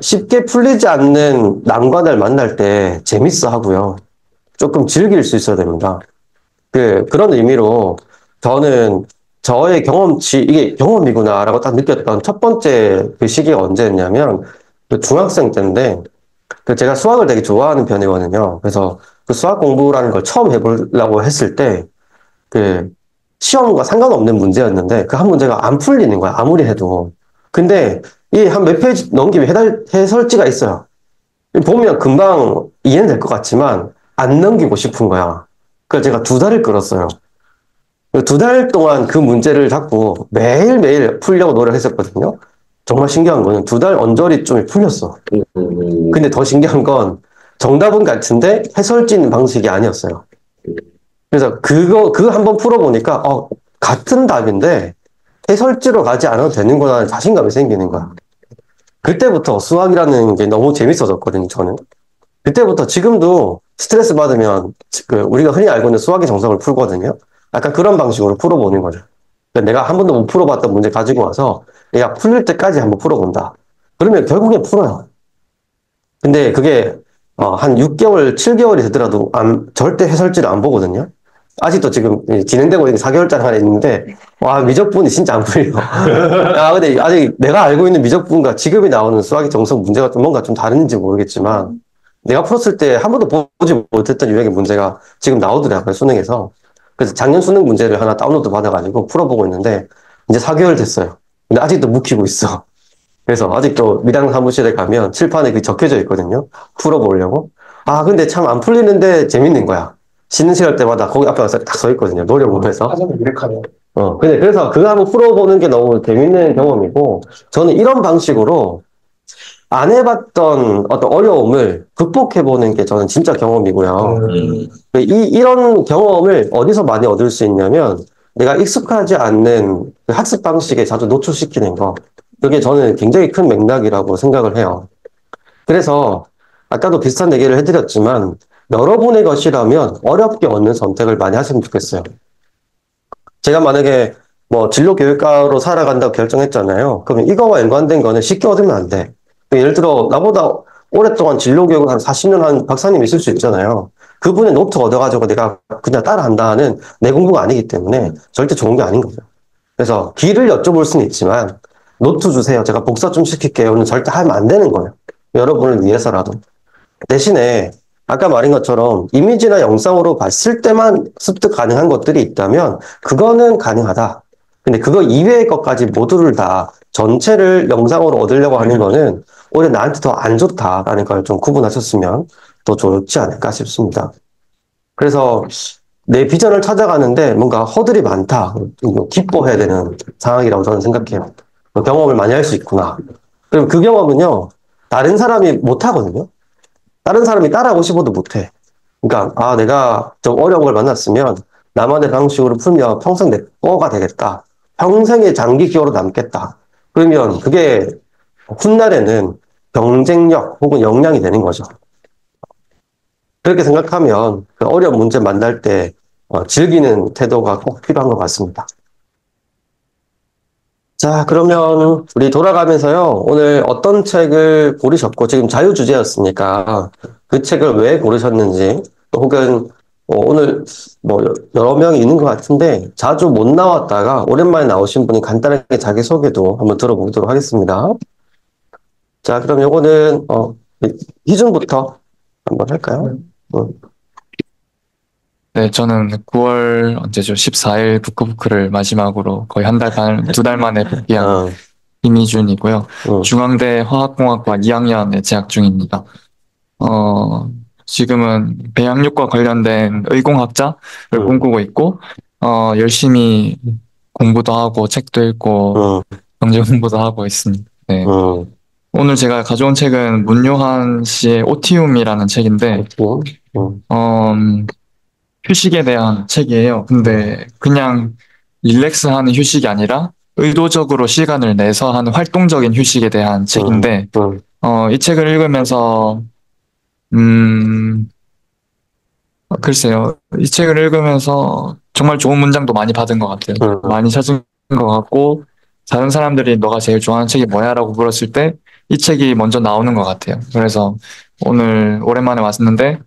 쉽게 풀리지 않는 난관을 만날 때 재밌어 하고요. 조금 즐길 수 있어야 됩니다. 그런 의미로 저는 저의 경험치, 이게 경험이구나라고 딱 느꼈던 첫 번째 그 시기가 언제였냐면 그 중학생 때인데 제가 수학을 되게 좋아하는 편이거든요. 그래서 그 수학 공부라는 걸 처음 해보려고 했을 때 그 시험과 상관없는 문제였는데 그 한 문제가 안 풀리는 거야. 아무리 해도. 근데 이 한 몇 페이지 넘기면 해설지가 있어요. 보면 금방 이해는 될 것 같지만 안 넘기고 싶은 거야. 그래서 제가 2달을 끌었어요. 2달 동안 그 문제를 잡고 매일매일 풀려고 노력했었거든요. 정말 신기한 거는 2달 언저리쯤에 풀렸어. 근데 더 신기한 건 정답은 같은데 해설지는 방식이 아니었어요. 그래서 그 한 번 풀어보니까 같은 답인데 해설지로 가지 않아도 되는구나 하는 자신감이 생기는 거야. 그때부터 수학이라는 게 너무 재밌어졌거든요, 저는. 그때부터 지금도 스트레스 받으면 우리가 흔히 알고 있는 수학의 정석을 풀거든요. 약간 그런 방식으로 풀어보는 거죠. 내가 한 번도 못 풀어봤던 문제 가지고 와서 내가 풀릴 때까지 한번 풀어본다. 그러면 결국엔 풀어요. 근데 그게 한 6개월, 7개월이 되더라도 절대 해설지를 안 보거든요. 아직도 지금 진행되고 있는 4개월짜리 하나 있는데 와 미적분이 진짜 안 풀려. 근데 아직 내가 알고 있는 미적분과 지금이 나오는 수학의 정석 문제가 뭔가 좀 다른지 모르겠지만 내가 풀었을 때 한 번도 보지 못했던 유형의 문제가 지금 나오더라고요, 수능에서. 그래서 작년 수능 문제를 하나 다운로드 받아가지고 풀어보고 있는데 이제 4개월 됐어요. 근데 아직도 묵히고 있어. 그래서 아직도 미당 사무실에 가면 칠판에 그 적혀져 있거든요. 풀어보려고. 근데 참 안 풀리는데 재밌는 거야. 쉬는 시간 때마다 거기 앞에 와서 딱 서 있거든요. 노력을 해서. 근데 그래서 그거 한번 풀어보는 게 너무 재밌는 경험이고, 저는 이런 방식으로 안 해봤던 어떤 어려움을 극복해보는 게 저는 진짜 경험이고요. 이런 경험을 어디서 많이 얻을 수 있냐면, 내가 익숙하지 않는 그 학습 방식에 자주 노출시키는 거. 그게 저는 굉장히 큰 맥락이라고 생각을 해요. 그래서 아까도 비슷한 얘기를 해드렸지만 여러분의 것이라면 어렵게 얻는 선택을 많이 하시면 좋겠어요. 제가 만약에 진로교육과로 살아간다고 결정했잖아요. 그러면 이거와 연관된 거는 쉽게 얻으면 안 돼. 예를 들어 나보다 오랫동안 진로교육을 한 40년 한 박사님 있을 수 있잖아요. 그분의 노트 얻어가지고 내가 그냥 따라한다는 내 공부가 아니기 때문에 절대 좋은 게 아닌 거죠. 그래서 길을 여쭤볼 수는 있지만 노트 주세요. 제가 복사 좀 시킬게요는 절대 하면 안 되는 거예요. 여러분을 위해서라도. 대신에 아까 말한 것처럼 이미지나 영상으로 봤을 때만 습득 가능한 것들이 있다면 그거는 가능하다. 근데 그거 이외의 것까지 모두를 다 전체를 영상으로 얻으려고 하는 거는 오히려 나한테 더 안 좋다라는 걸 좀 구분하셨으면 더 좋지 않을까 싶습니다. 그래서 내 비전을 찾아가는데 뭔가 허들이 많다. 기뻐해야 되는 상황이라고 저는 생각해요. 경험을 많이 할 수 있구나. 그리고 그 경험은요, 다른 사람이 못 하거든요. 다른 사람이 따라하고 싶어도 못 해. 그러니까, 내가 좀 어려운 걸 만났으면 나만의 방식으로 풀면 평생 내 거가 되겠다. 평생의 장기 기호로 남겠다. 그러면 그게 훗날에는 경쟁력 혹은 역량이 되는 거죠. 그렇게 생각하면 그 어려운 문제 만날 때 즐기는 태도가 꼭 필요한 것 같습니다. 자, 그러면 우리 돌아가면서요, 오늘 어떤 책을 고르셨고, 지금 자유주제였으니까 그 책을 왜 고르셨는지, 혹은 오늘 여러 명이 있는 것 같은데 자주 못 나왔다가 오랜만에 나오신 분이 간단하게 자기소개도 한번 들어보도록 하겠습니다. 자, 그럼 요거는 희준부터 한번 할까요? 네, 저는 9월 언제죠? 14일 부크부크를 마지막으로 거의 한 달 반, 2달 만에 복귀한 김희준이고요. 중앙대 화학공학과 2학년에 재학 중입니다. 지금은 배양육과 관련된 의공학자를 꿈꾸고 있고, 열심히 공부도 하고, 책도 읽고, 경제 공부도 하고 있습니다. 네. 오늘 제가 가져온 책은 문요한 씨의 오티움이라는 책인데, 휴식에 대한 책이에요. 근데 그냥 릴렉스하는 휴식이 아니라 의도적으로 시간을 내서 하는 활동적인 휴식에 대한 책인데, 이 책을 읽으면서, 글쎄요. 이 책을 읽으면서 정말 좋은 문장도 많이 받은 것 같아요. 많이 찾은 것 같고, 다른 사람들이 너가 제일 좋아하는 책이 뭐야? 라고 물었을 때 이 책이 먼저 나오는 것 같아요. 그래서 오늘 오랜만에 왔는데,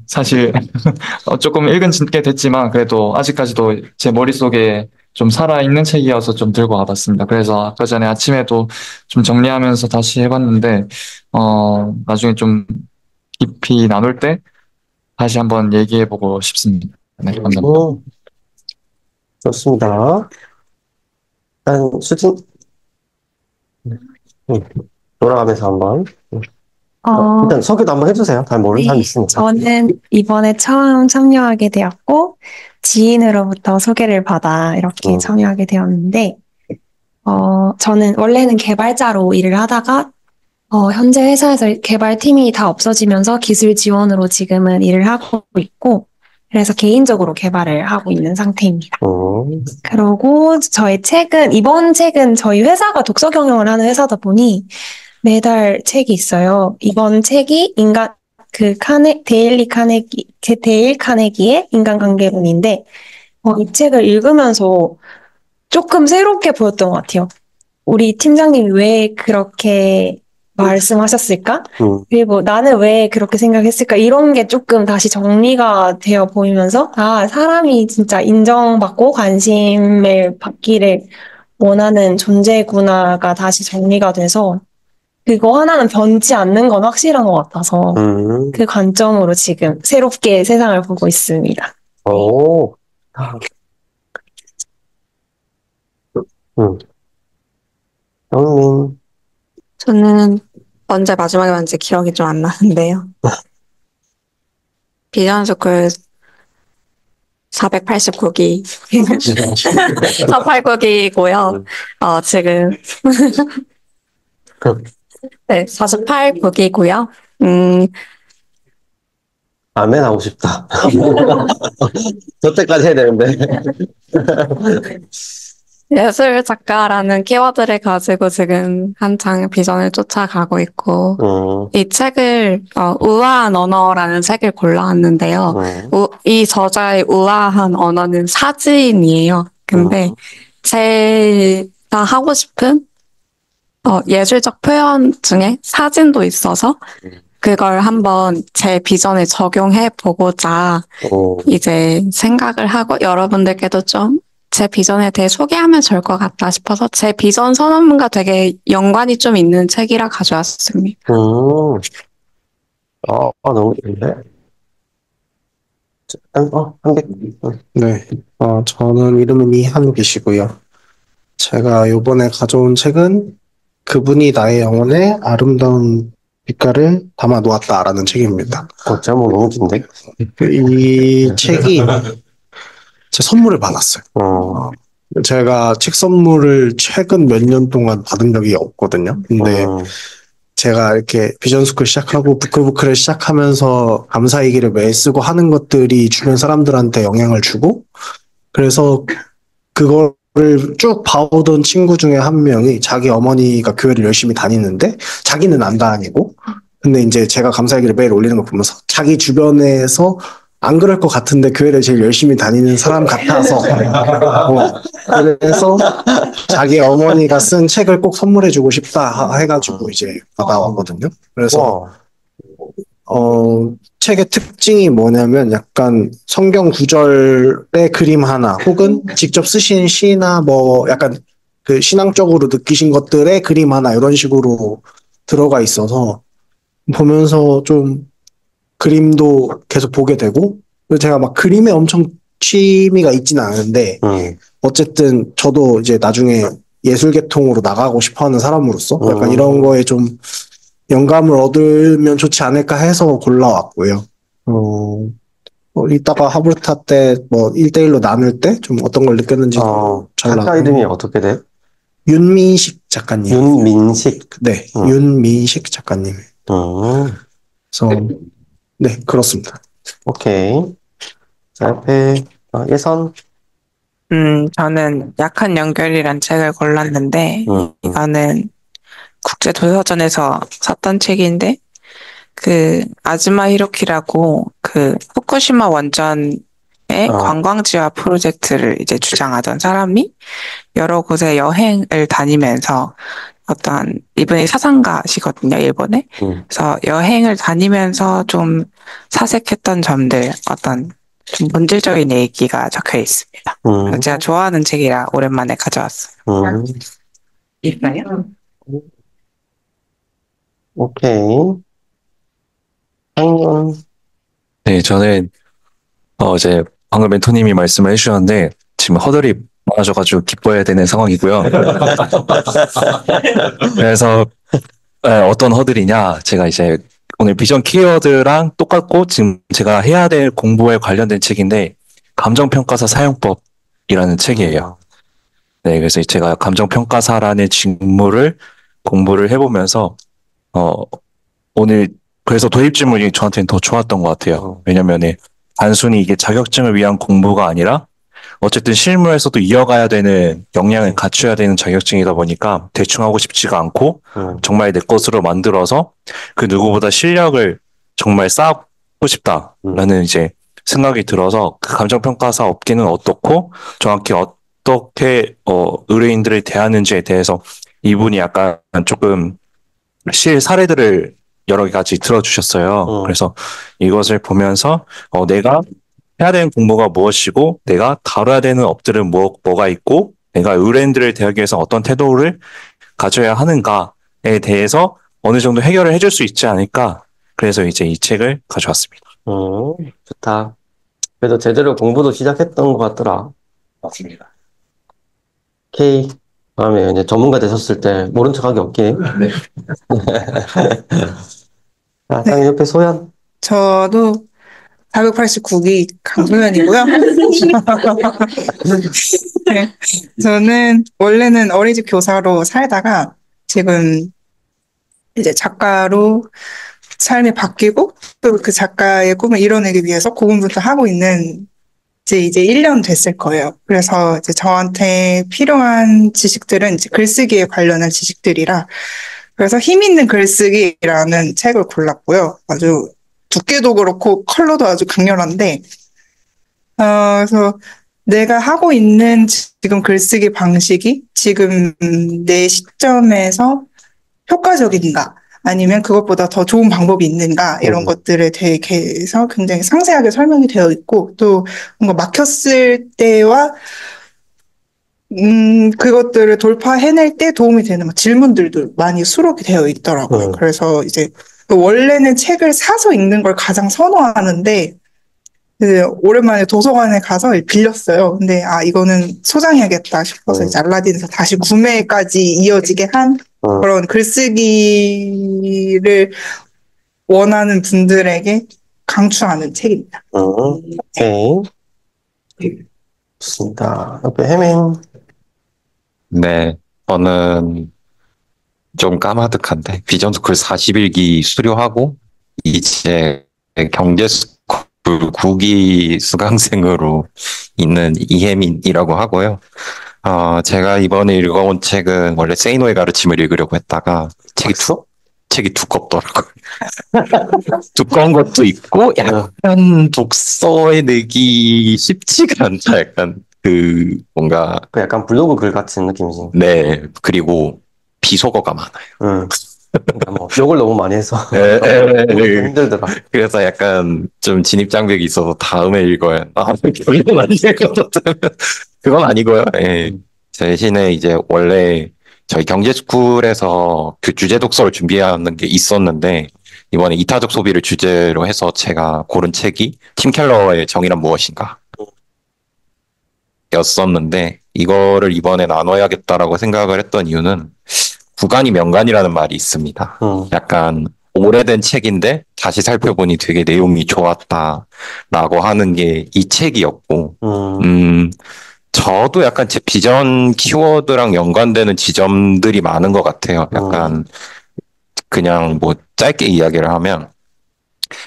사실 조금 읽은 게 됐지만 그래도 아직까지도 제 머릿속에 좀 살아있는 책이어서 좀 들고 와봤습니다. 그래서 아까 전에 아침에도 좀 정리하면서 다시 해봤는데, 나중에 좀 깊이 나눌 때 다시 한번 얘기해보고 싶습니다. 네, 감사합니다. 좋습니다. 일단 수진, 돌아가면서 한번. 일단 소개도 한번 해주세요. 잘 모르는 사람 있으니까. 저는 이번에 처음 참여하게 되었고, 지인으로부터 소개를 받아 이렇게 참여하게 되었는데, 저는 원래는 개발자로 일을 하다가, 현재 회사에서 개발팀이 다 없어지면서 기술 지원으로 지금은 일을 하고 있고, 그래서 개인적으로 개발을 하고 있는 상태입니다. 그리고 저희 책은, 이번 책은 저희 회사가 독서 경영을 하는 회사다 보니 매달 책이 있어요. 이번 책이 데일 카네기의 인간관계론인데, 이 책을 읽으면서 조금 새롭게 보였던 것 같아요. 우리 팀장님이 왜 그렇게 말씀하셨을까? 그리고 나는 왜 그렇게 생각했을까? 이런 게 조금 다시 정리가 되어 보이면서, 사람이 진짜 인정받고 관심을 받기를 원하는 존재구나가 다시 정리가 돼서, 그거 하나는 변치 않는 건 확실한 것 같아서, 그 관점으로 지금 새롭게 세상을 보고 있습니다. 오. 영민. 저는 언제 마지막에 봤는지 기억이 좀 안 나는데요. 비전스쿨 489기, 489기고요. 지금, 네, 48구기고요. 아멘 하고 싶다. 저 때까지 해야 되는데. 예술 작가라는 키워드를 가지고 지금 한창 비전을 쫓아가고 있고, 이 책을, 우아한 언어라는 책을 골라왔는데요. 이 저자의 우아한 언어는 사진이에요. 근데 제가 하고 싶은 예술적 표현 중에 사진도 있어서 그걸 한번 제 비전에 적용해 보고자 이제 생각을 하고 여러분들께도 좀 제 비전에 대해 소개하면 좋을 것 같다 싶어서 제 비전 선언문과 되게 연관이 좀 있는 책이라 가져왔습니다. 너무 좋은데? 한백. 네, 저는 이름은 이한빛이고요. 제가 요번에 가져온 책은 그분이 나의 영혼에 아름다운 빛깔을 담아 놓았다라는 책입니다. 제목 너무 긴데? 이 책이 제 선물을 받았어요. 제가 책 선물을 최근 몇 년 동안 받은 적이 없거든요. 근데 제가 이렇게 비전스쿨 시작하고 부클부클을 시작하면서 감사일기를 매일 쓰고 하는 것들이 주변 사람들한테 영향을 주고, 그래서 그거를 쭉 봐오던 친구 중에 한 명이 자기 어머니가 교회를 열심히 다니는데 자기는 안 다니고, 근데 이제 제가 감사일기를 매일 올리는 거 보면서 자기 주변에서 안 그럴 것 같은데 교회를 제일 열심히 다니는 사람 같아서 그래서 자기 어머니가 쓴 책을 꼭 선물해주고 싶다 해가지고 이제 받아왔거든요. 그래서 책의 특징이 뭐냐면 약간 성경 구절의 그림 하나 혹은 직접 쓰신 시나 뭐 약간 그 신앙적으로 느끼신 것들의 그림 하나 이런 식으로 들어가 있어서 보면서 좀 그림도 계속 보게 되고, 제가 막 그림에 엄청 취미가 있지는 않은데 어쨌든 저도 이제 나중에 예술계통으로 나가고 싶어하는 사람으로서 약간 이런 거에 좀 영감을 얻으면 좋지 않을까 해서 골라왔고요. 이따가 하브르타 때 뭐 1대1로 나눌 때 좀 어떤 걸 느꼈는지 작가 이름이 어떻게 돼요? 윤민식 작가님. 윤민식? 네, 윤민식 작가님. 그래서 네, 그렇습니다. 오케이. 자, 옆에 예선. 저는 약한 연결이란 책을 골랐는데, 이거는 국제도서전에서 샀던 책인데, 그 아즈마 히로키라고 그 후쿠시마 원전의 관광지화 프로젝트를 이제 주장하던 사람이 여러 곳에 여행을 다니면서 어떤 이분이 사상가시거든요, 일본에. 그래서 여행을 다니면서 좀 사색했던 점들, 어떤 좀 본질적인 얘기가 적혀 있습니다. 그래서 제가 좋아하는 책이라 오랜만에 가져왔어요. 있어요? 오케이. 한번 네, 저는 이제 방금 멘토님이 말씀을 해주셨는데 지금 허들이 많아져가지고 기뻐해야 되는 상황이고요. 그래서 어떤 허들이냐, 제가 이제 오늘 비전 키워드랑 똑같고 지금 제가 해야 될 공부에 관련된 책인데 감정평가사 사용법이라는 책이에요. 네, 그래서 제가 감정평가사라는 직무를 공부를 해보면서 오늘 그래서 도입 질문이 저한테는 더 좋았던 것 같아요. 왜냐면 단순히 이게 자격증을 위한 공부가 아니라 어쨌든 실무에서도 이어가야 되는 역량을 갖춰야 되는 자격증이다 보니까 대충 하고 싶지가 않고 정말 내 것으로 만들어서 그 누구보다 실력을 정말 쌓고 싶다라는 이제 생각이 들어서 그 감정평가사 업계는 어떻고 정확히 어떻게 의뢰인들을 대하는지에 대해서 이분이 약간 조금 실 사례들을 여러 가지 들어주셨어요. 그래서 이것을 보면서 내가 해야 되는 공부가 무엇이고 내가 다뤄야 되는 업들은 뭐가 있고 내가 의뢰인들을 대하기 위해서 어떤 태도를 가져야 하는가에 대해서 어느 정도 해결을 해줄 수 있지 않을까. 그래서 이제 이 책을 가져왔습니다. 좋다. 그래도 제대로 공부도 시작했던 것 같더라. 맞습니다. 오케이. 다음에 이제 전문가 되셨을 때 모른 척하기 없기. 네. 상인 옆에 소연. 저도 489기 강소연이고요. 네, 저는 원래는 어린이집 교사로 살다가 지금 이제 작가로 삶이 바뀌고 또 그 작가의 꿈을 이뤄내기 위해서 고군분투 하고 있는 이제 1년 됐을 거예요. 그래서 이제 저한테 필요한 지식들은 이제 글쓰기에 관련한 지식들이라 그래서 힘 있는 글쓰기라는 책을 골랐고요. 아주 두께도 그렇고 컬러도 아주 강렬한데 그래서 내가 하고 있는 지금 글쓰기 방식이 지금 내 시점에서 효과적인가 아니면 그것보다 더 좋은 방법이 있는가 이런 것들에 대해서 굉장히 상세하게 설명이 되어 있고 또 뭔가 막혔을 때와 그것들을 돌파해낼 때 도움이 되는 질문들도 많이 수록이 되어 있더라고요. 그래서 이제 원래는 책을 사서 읽는 걸 가장 선호하는데 오랜만에 도서관에 가서 빌렸어요. 근데 이거는 소장해야겠다 싶어서 이제 알라딘에서 다시 구매까지 이어지게 한 그런 글쓰기를 원하는 분들에게 강추하는 책입니다. 오케이. 좋습니다. 옆에 해민. 네, 저는 좀 까마득한데 비전 스쿨 41기 수료하고 이제 경제 스쿨 9기 수강생으로 있는 이혜민이라고 하고요. 제가 이번에 읽어온 책은 원래 세이노의 가르침을 읽으려고 했다가 책이 두껍더라고요. 두꺼운 것도 있고 약간 독서에 내기 쉽지가 않다. 약간 뭔가 약간 블로그 글 같은 느낌이지. 네, 그리고 비속어가 많아요. 그러니까 뭐 욕을 너무 많이 해서 힘들더라. 그래서 약간 좀 진입 장벽이 있어서 다음에 읽어야 결론 안 읽거든. 그건 아니고요. 예. 대신에 이제 원래 저희 경제스쿨에서 그 주제 독서를 준비하는 게 있었는데 이번에 이타적 소비를 주제로 해서 제가 고른 책이 팀 켈러의 정의란 무엇인가 였었는데 이거를 이번에 나눠야겠다라고 생각을 했던 이유는 구간이 명간이라는 말이 있습니다. 약간 오래된 책인데 다시 살펴보니 되게 내용이 좋았다라고 하는 게 이 책이었고 저도 약간 제 비전 키워드랑 연관되는 지점들이 많은 것 같아요. 약간 그냥 뭐 짧게 이야기를 하면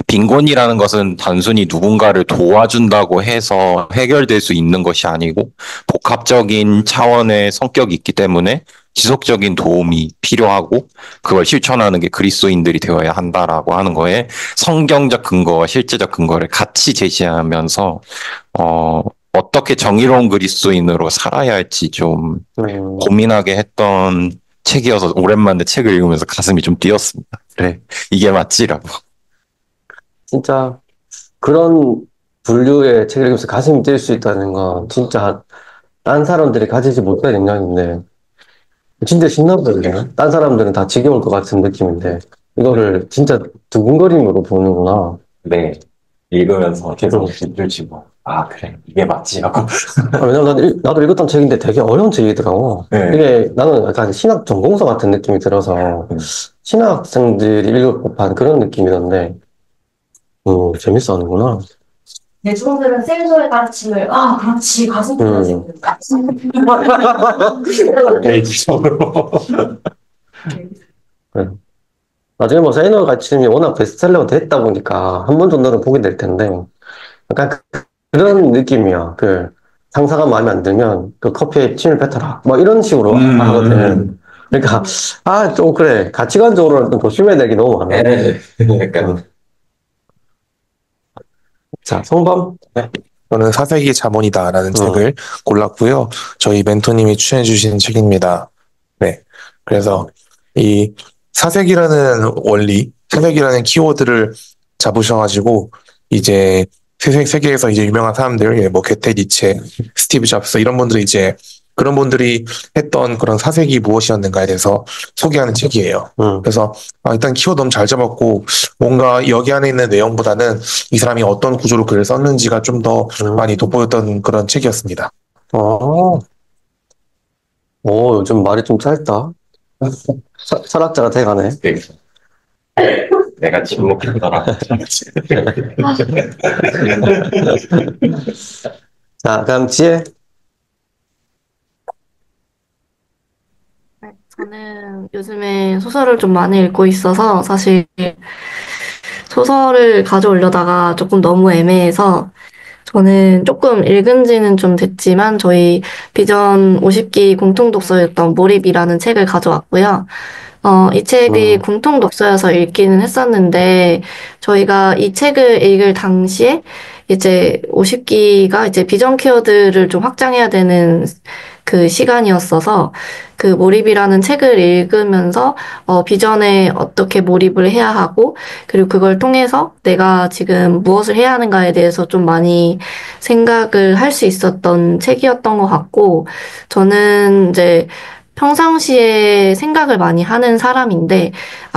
빈곤이라는 것은 단순히 누군가를 도와준다고 해서 해결될 수 있는 것이 아니고 복합적인 차원의 성격이 있기 때문에 지속적인 도움이 필요하고 그걸 실천하는 게 그리스도인들이 되어야 한다라고 하는 거에 성경적 근거와 실제적 근거를 같이 제시하면서 어떻게 정의로운 그리스도인으로 살아야 할지 좀 고민하게 했던 책이어서 오랜만에 책을 읽으면서 가슴이 좀 뛰었습니다. 그래, 이게 맞지라고. 진짜 그런 분류의 책을 읽으면서 가슴이 뛸 수 있다는 건 진짜 딴 사람들이 가지지 못할 능력인데 진짜 신나거든요. 딴 사람들은 다 지겨울 것 같은 느낌인데 이거를 진짜 두근거림으로 보는구나. 네. 읽으면서 계속 뒷줄치고 아 그래 이게 맞지 하고 왜냐면 나도 읽었던 책인데 되게 어려운 책이더라고. 네. 이게 나는 약간 신학 전공서 같은 느낌이 들어서 신학생들이 읽을 법한 그런 느낌이던데 재밌어 하는구나. 내 주먹들은 셀소의 가르침을 그렇지 가슴 뚫어지고 그래. 나중에 뭐 세이노의 가르침이 워낙 베스트셀러가 됐다 보니까 한 번 정도는 보게 될 텐데 약간 그런 느낌이야. 그 상사가 마음에 안 들면 그 커피에 침을 뱉어라 뭐 이런 식으로 하거든. 그러니까 좀 그래 가치관적으로는 좀 조심해야 될 게 너무 많아. 약간 자, 성범. 네. 저는 사세기 자본이다라는 책을 골랐고요. 저희 멘토님이 추천해 주신 책입니다. 네. 그래서 이 사세기라는 원리, 사세기라는 키워드를 잡으셔가지고 이제 세계에서 이제 유명한 사람들, 뭐 게테, 니체, 스티브 잡스 이런 분들이 이제 그런 분들이 했던 그런 사색이 무엇이었는가에 대해서 소개하는 책이에요. 그래서 일단 키워드 너무 잘 잡았고 뭔가 여기 안에 있는 내용보다는 이 사람이 어떤 구조로 글을 썼는지가 좀 더 많이 돋보였던 그런 책이었습니다. 요즘 말이 좀 짧다. 철학자가 돼가네. 내가 침묵했더라. 자, 그럼 지혜. 저는 요즘에 소설을 좀 많이 읽고 있어서 사실 소설을 가져오려다가 조금 너무 애매해서 저는 조금 읽은 지는 좀 됐지만 저희 비전 50기 공통 독서였던 몰입이라는 책을 가져왔고요. 이 책이 공통 독서여서 읽기는 했었는데 저희가 이 책을 읽을 당시에 이제 50기가 이제 비전 키워드를 좀 확장해야 되는 그 시간이었어서 그 몰입이라는 책을 읽으면서 비전에 어떻게 몰입을 해야 하고 그리고 그걸 통해서 내가 지금 무엇을 해야 하는가에 대해서 좀 많이 생각을 할 수 있었던 책이었던 것 같고 저는 이제 평상시에 생각을 많이 하는 사람인데,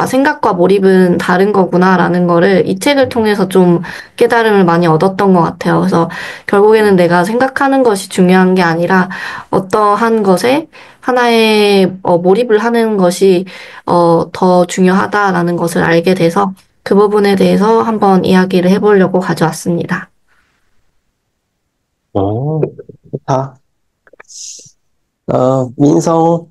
생각과 몰입은 다른 거구나라는 거를 이 책을 통해서 좀 깨달음을 많이 얻었던 것 같아요. 그래서 결국에는 내가 생각하는 것이 중요한 게 아니라 어떠한 것에 하나의 몰입을 하는 것이 더 중요하다라는 것을 알게 돼서 그 부분에 대해서 한번 이야기를 해보려고 가져왔습니다. 좋다. 민성.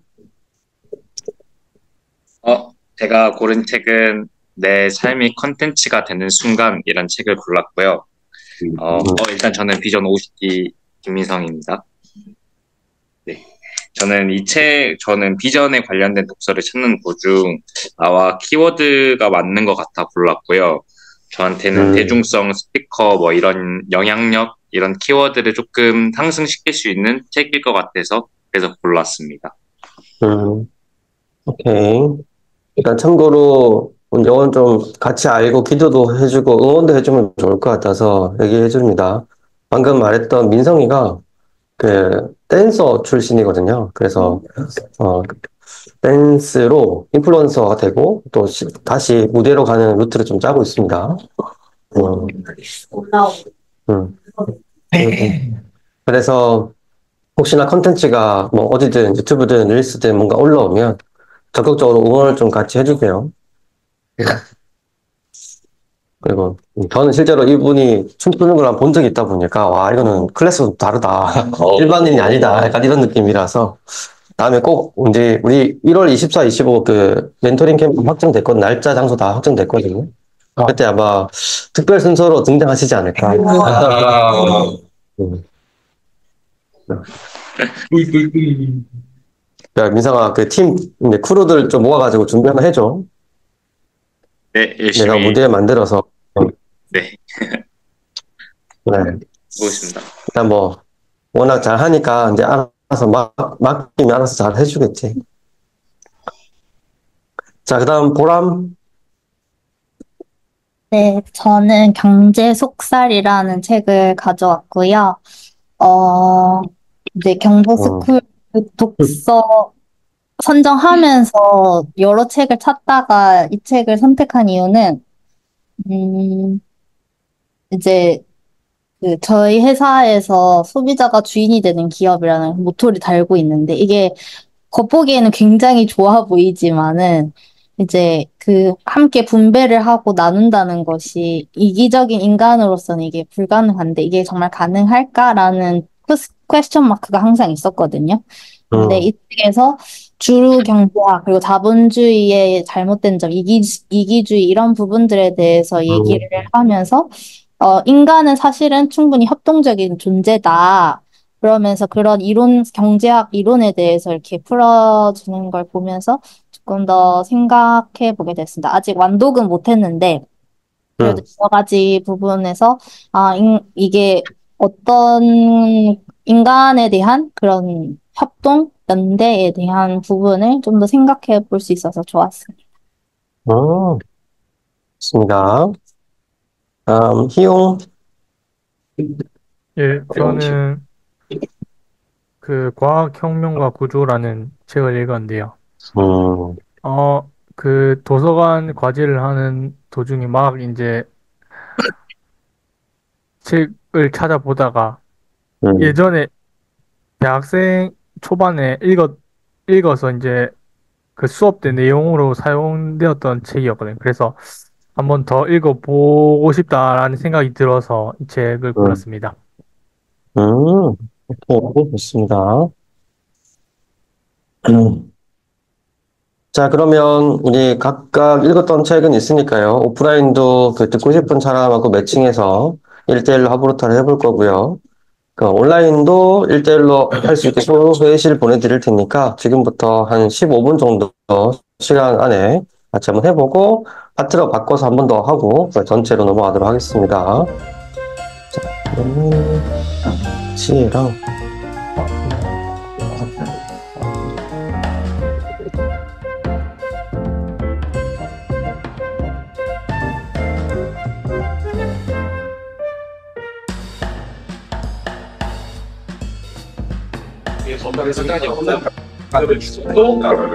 제가 고른 책은 내 삶이 컨텐츠가 되는 순간이란 책을 골랐고요. 일단 저는 비전 50기 김민성입니다. 네. 저는 비전에 관련된 독서를 찾는 도중 나와 키워드가 맞는 것 같아 골랐고요. 저한테는 대중성, 스피커, 뭐 이런 영향력, 이런 키워드를 조금 상승시킬 수 있는 책일 것 같아서 그래서 골랐습니다. 오케이. 일단 참고로 이건 좀 같이 알고 기도도 해주고 응원도 해주면 좋을 것 같아서 얘기해 줍니다. 방금 말했던 민성이가 그 댄서 출신이거든요. 그래서 댄스로 인플루언서가 되고 또 다시 무대로 가는 루트를 좀 짜고 있습니다. 그래서 혹시나 컨텐츠가 뭐 어디든 유튜브든 릴스든 뭔가 올라오면 적극적으로 응원을 좀 같이 해주세요. 그리고 저는 실제로 이분이 춤추는 걸 본 적이 있다 보니까 와 이거는 클래스도 다르다. 일반인이 아니다. 약간 이런 느낌이라서 다음에 꼭 이제 우리 1월 24, 25 그 멘토링 캠프 확정됐거든. 날짜 장소 다 확정됐거든요. 그때 아마 특별 순서로 등장하시지 않을까. 야, 민상아, 그 팀, 크루들 좀 모아가지고 준비 하나 해줘. 네, 열심히. 내가 무대 만들어서. 네. 네. 보겠습니다. 일단 뭐, 워낙 잘 하니까, 이제 알아서 맡기면 알아서 잘 해주겠지. 자, 그 다음, 보람. 네, 저는 경제 속살이라는 책을 가져왔고요. 이제 경보스쿨 독서 선정하면서 여러 책을 찾다가 이 책을 선택한 이유는, 이제 저희 회사에서 소비자가 주인이 되는 기업이라는 모토를 달고 있는데, 이게 겉보기에는 굉장히 좋아 보이지만은, 이제 함께 분배를 하고 나눈다는 것이 이기적인 인간으로서는 이게 불가능한데, 이게 정말 가능할까라는 퀘스천 마크가 항상 있었거든요. 근데 이 책에서 주류 경제학, 그리고 자본주의의 잘못된 점, 이기주의 이런 부분들에 대해서 얘기를 하면서, 인간은 사실은 충분히 협동적인 존재다. 그러면서 그런 경제학 이론에 대해서 이렇게 풀어주는 걸 보면서 조금 더 생각해 보게 됐습니다. 아직 완독은 못했는데, 그래도 여러 가지 부분에서, 이게 어떤 인간에 대한 그런 협동, 연대에 대한 부분을 좀 더 생각해 볼 수 있어서 좋았습니다. 좋습니다. 희용. 예, 저는 과학혁명과 구조라는 책을 읽었는데요. 도서관 과제를 하는 도중에 막 이제 책을 찾아보다가 예전에 대학생 초반에 읽어서 이제 그 수업 때 내용으로 사용되었던 책이었거든요. 그래서 한번 더 읽어보고 싶다라는 생각이 들어서 이 책을 골랐습니다. 오케이, 좋습니다. 자, 그러면 우리 각각 읽었던 책은 있으니까요. 오프라인도 듣고 싶은 사람하고 매칭해서 1대1로 하브로타를 해볼 거고요. 온라인도 1대1로 할 수 있게 회의실 보내드릴 테니까 지금부터 한 15분 정도 시간 안에 같이 한번 해보고 파트로 바꿔서 한 번 더 하고 전체로 넘어가도록 하겠습니다. 자, 그러면 시랑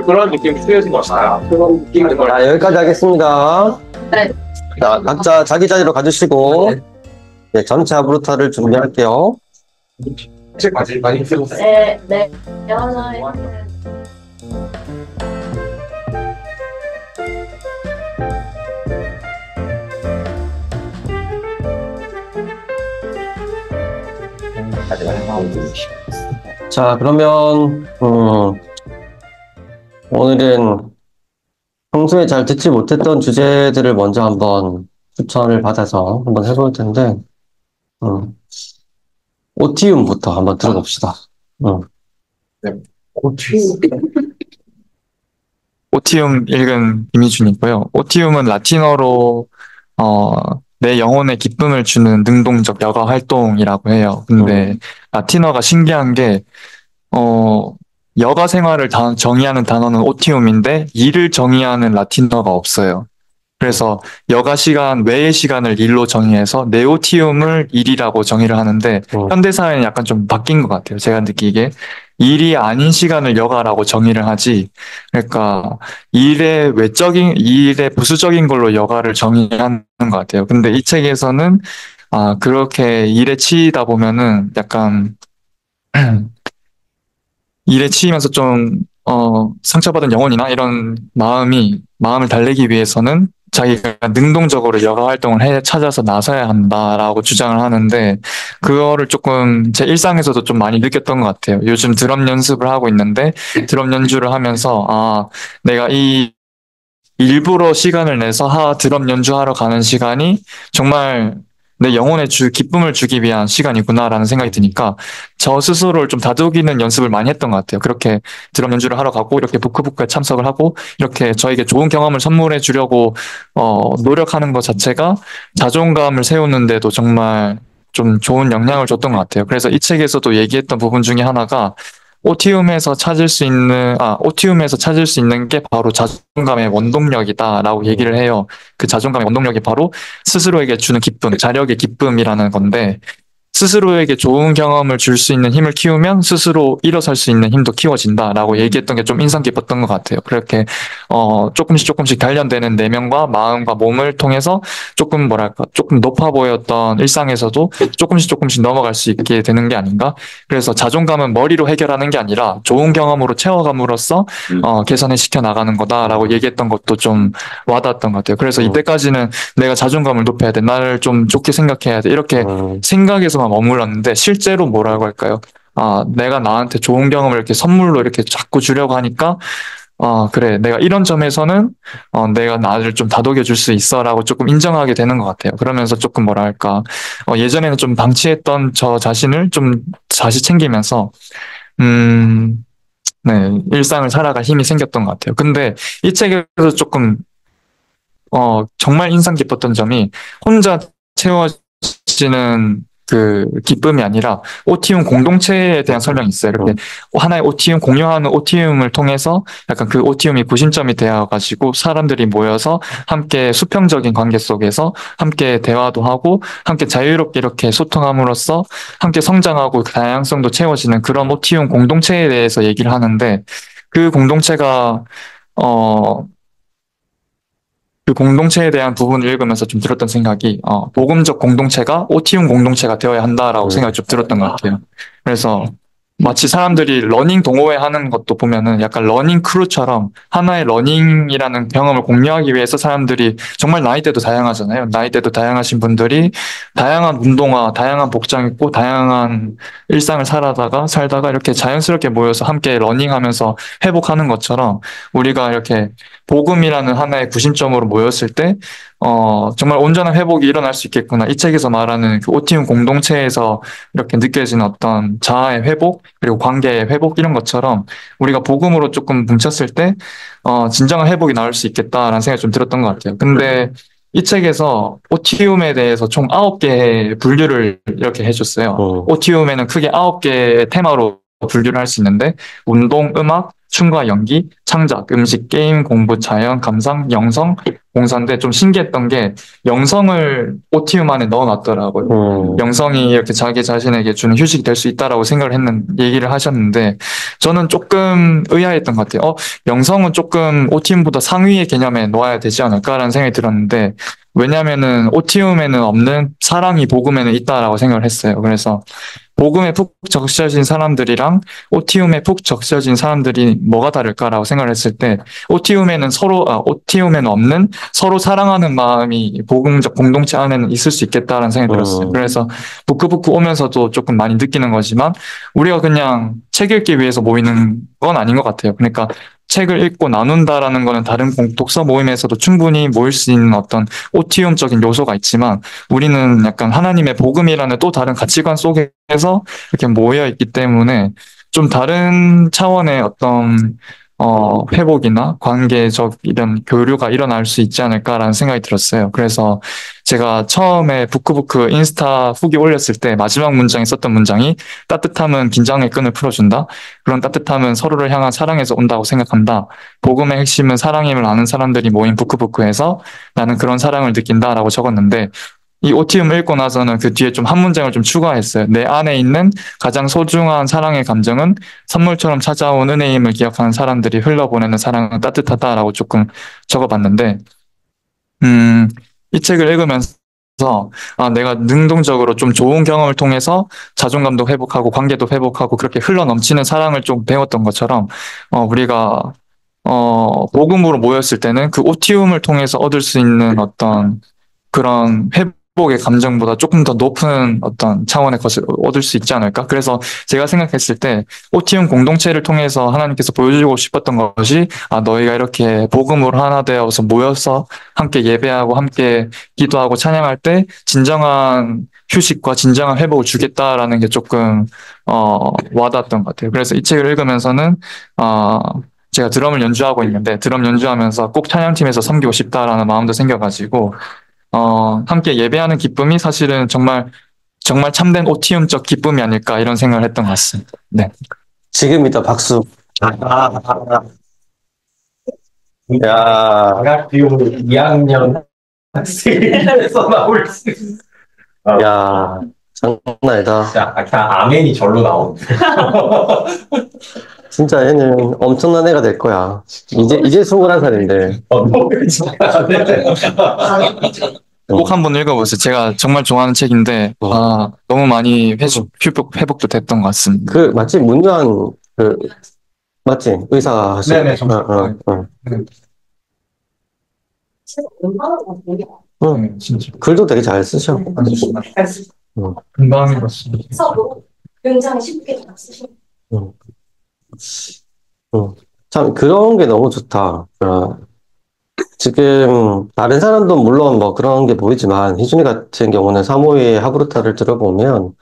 그런 느낌 수여진 것 같아요. 그런 느낌. 자, 여기까지 하겠습니다. 네. 자, 각자 자기 자리로 가주시고, 네, 전체 하브루타를 준비할게요. 책 많이 쓰고 네, 네. 자, 그러면, 오늘은 평소에 잘 듣지 못했던 주제들을 먼저 한번 추천을 받아서 한번 해볼 텐데, 오티움부터 한번 들어봅시다. 오티움 읽은 이미준이고요. 오티움은 라틴어로 내 영혼에 기쁨을 주는 능동적 여가 활동이라고 해요. 근데 라틴어가 신기한 게 여가 생활을 정의하는 단어는 오티움인데 일을 정의하는 라틴어가 없어요. 그래서 여가 시간 외의 시간을 일로 정의해서 네오티움을 일이라고 정의를 하는데 현대 사회는 약간 좀 바뀐 것 같아요. 제가 느끼기에 일이 아닌 시간을 여가라고 정의를 하지. 그러니까 일의 부수적인 걸로 여가를 정의하는 것 같아요. 근데 이 책에서는 그렇게 일에 치이다 보면은 약간 일에 치이면서 좀 상처받은 영혼이나 이런 마음을 달래기 위해서는 자기가 능동적으로 여가 활동을 찾아서 나서야 한다라고 주장을 하는데, 그거를 조금 제 일상에서도 좀 많이 느꼈던 것 같아요. 요즘 드럼 연습을 하고 있는데, 드럼 연주를 하면서, 내가 일부러 시간을 내서 드럼 연주하러 가는 시간이 정말 내 영혼에 기쁨을 주기 위한 시간이구나라는 생각이 드니까 저 스스로를 좀 다독이는 연습을 많이 했던 것 같아요. 그렇게 드럼 연주를 하러 가고 이렇게 부크부크에 참석을 하고 이렇게 저에게 좋은 경험을 선물해 주려고 노력하는 것 자체가 자존감을 세우는데도 정말 좀 좋은 영향을 줬던 것 같아요. 그래서 이 책에서도 얘기했던 부분 중에 하나가 오티움에서 찾을 수 있는 게 바로 자존감의 원동력이다라고 얘기를 해요. 그 자존감의 원동력이 바로 스스로에게 주는 기쁨, 자력의 기쁨이라는 건데, 스스로에게 좋은 경험을 줄 수 있는 힘을 키우면 스스로 일어설 수 있는 힘도 키워진다라고 얘기했던 게 좀 인상 깊었던 것 같아요. 그렇게 조금씩 단련되는 내면과 마음과 몸을 통해서 조금 높아 보였던 일상에서도 조금씩 넘어갈 수 있게 되는 게 아닌가. 그래서 자존감은 머리로 해결하는 게 아니라 좋은 경험으로 채워감으로써 개선을 시켜 나가는 거다라고 얘기했던 것도 좀 와닿았던 것 같아요. 그래서 이때까지는 내가 자존감을 높여야 돼, 나를 좀 좋게 생각해야 돼, 이렇게 생각에서만 머물렀는데, 실제로 뭐라고 할까요? 내가 나한테 좋은 경험을 이렇게 선물로 이렇게 자꾸 주려고 하니까, 그래, 내가 이런 점에서는, 내가 나를 좀 다독여 줄 수 있어 라고 조금 인정하게 되는 것 같아요. 그러면서 조금 예전에는 좀 방치했던 저 자신을 좀 다시 챙기면서, 네, 일상을 살아갈 힘이 생겼던 것 같아요. 근데 이 책에서 조금, 정말 인상 깊었던 점이 혼자 채워지는 그 기쁨이 아니라 오티움 공동체에 대한 설명이 있어요. 이렇게 하나의 오티움, 공유하는 오티움을 통해서 약간 그 오티움이 구심점이 되어가지고 사람들이 모여서 함께 수평적인 관계 속에서 함께 대화도 하고 함께 자유롭게 이렇게 소통함으로써 함께 성장하고 그 다양성도 채워지는 그런 오티움 공동체에 대해서 얘기를 하는데, 그 공동체가 그 공동체에 대한 부분을 읽으면서 좀 들었던 생각이, 복음적 공동체가 오티움 공동체가 되어야 한다라고 생각이 좀 들었던 것 같아요. 그래서 마치 사람들이 러닝 동호회 하는 것도 보면은 약간 러닝 크루처럼 하나의 러닝이라는 경험을 공유하기 위해서 사람들이 정말 나이대도 다양하잖아요. 나이대도 다양하신 분들이 다양한 운동화, 다양한 복장 입고 다양한 일상을 살다가 이렇게 자연스럽게 모여서 함께 러닝하면서 회복하는 것처럼 우리가 이렇게 복음이라는 하나의 구심점으로 모였을 때 정말 온전한 회복이 일어날 수 있겠구나. 이 책에서 말하는 그 오티움 공동체에서 이렇게 느껴지는 어떤 자아의 회복, 그리고 관계의 회복, 이런 것처럼 우리가 복음으로 조금 뭉쳤을 때 진정한 회복이 나올 수 있겠다라는 생각이 좀 들었던 것 같아요. 근데 이 책에서 오티움에 대해서 총 9개의 분류를 이렇게 해줬어요. 오티움에는 크게 9개의 테마로 분류를 할 수 있는데, 운동, 음악, 춤과 연기, 창작, 음식, 게임, 공부, 자연, 감상, 영성, 봉사인데, 좀 신기했던 게 영성을 오티움 안에 넣어놨더라고요. 영성이 이렇게 자기 자신에게 주는 휴식이 될 수 있다라고 얘기를 하셨는데, 저는 조금 의아했던 것 같아요. 영성은 조금 오티움보다 상위의 개념에 놓아야 되지 않을까라는 생각이 들었는데, 왜냐면은 오티움에는 없는 사랑이 복음에는 있다라고 생각을 했어요. 그래서 복음에 푹 적셔진 사람들이랑 오티움에 푹 적셔진 사람들이 뭐가 다를까라고 생각을 했을 때, 오티움에는 없는 서로 사랑하는 마음이 복음적 공동체 안에는 있을 수 있겠다라는 생각이 들었어요. 그래서 부크부크 오면서도 조금 많이 느끼는 거지만, 우리가 그냥 책 읽기 위해서 모이는 건 아닌 것 같아요. 그러니까 책을 읽고 나눈다라는 거는 다른 독서 모임에서도 충분히 모일 수 있는 어떤 오티움적인 요소가 있지만, 우리는 약간 하나님의 복음이라는 또 다른 가치관 속에서 이렇게 모여 있기 때문에 좀 다른 차원의 어떤 회복이나 관계적 이런 교류가 일어날 수 있지 않을까라는 생각이 들었어요. 그래서 제가 처음에 부크부크 인스타 후기 올렸을 때 마지막 문장에 썼던 문장이, 따뜻함은 긴장의 끈을 풀어준다. 그런 따뜻함은 서로를 향한 사랑에서 온다고 생각한다. 복음의 핵심은 사랑임을 아는 사람들이 모인 부크부크에서 나는 그런 사랑을 느낀다라고 적었는데, 이 오티움을 읽고 나서는 그 뒤에 좀 한 문장을 좀 추가했어요. 내 안에 있는 가장 소중한 사랑의 감정은 선물처럼 찾아온 은혜임을 기억하는 사람들이 흘러보내는 사랑은 따뜻하다라고 조금 적어봤는데, 이 책을 읽으면서 내가 능동적으로 좀 좋은 경험을 통해서 자존감도 회복하고 관계도 회복하고 그렇게 흘러넘치는 사랑을 좀 배웠던 것처럼, 우리가 복음으로 모였을 때는 그 오티움을 통해서 얻을 수 있는 어떤 그런 회복의 감정보다 조금 더 높은 어떤 차원의 것을 얻을 수 있지 않을까? 그래서 제가 생각했을 때 OTM 공동체를 통해서 하나님께서 보여주고 싶었던 것이 너희가 이렇게 복음으로 하나 되어서 모여서 함께 예배하고 함께 기도하고 찬양할 때 진정한 휴식과 진정한 회복을 주겠다라는 게 조금 와닿았던 것 같아요. 그래서 이 책을 읽으면서는 제가 드럼을 연주하고 있는데 드럼 연주하면서 꼭 찬양팀에서 섬기고 싶다라는 마음도 생겨가지고 함께 예배하는 기쁨이 사실은 정말 참된 오티움적 기쁨이 아닐까 이런 생각을 했던 것 같습니다. 네. 지금이다 박수. 야, 대학교 2학년 학생에서 나올 수. 야, 장난 아니다. 그냥 아멘이 절로 나오는데. 진짜 얘는 엄청난 애가 될 거야. 이제 21살인데. 꼭 한번 읽어보세요. 제가 정말 좋아하는 책인데 너무 많이 회복도 됐던 것 같습니다. 그 맞지? 문유한 맞지? 의사 하시는. 네네, 정말. 진짜. 글도 되게 잘 쓰셔. 금방 읽었습니다. 굉장히 쉽게 잘 쓰시는. 참 그런 게 너무 좋다. 지금 다른 사람도 물론 뭐 그런 게 보이지만 희준이 같은 경우는 사모의 하브루타를 들어보면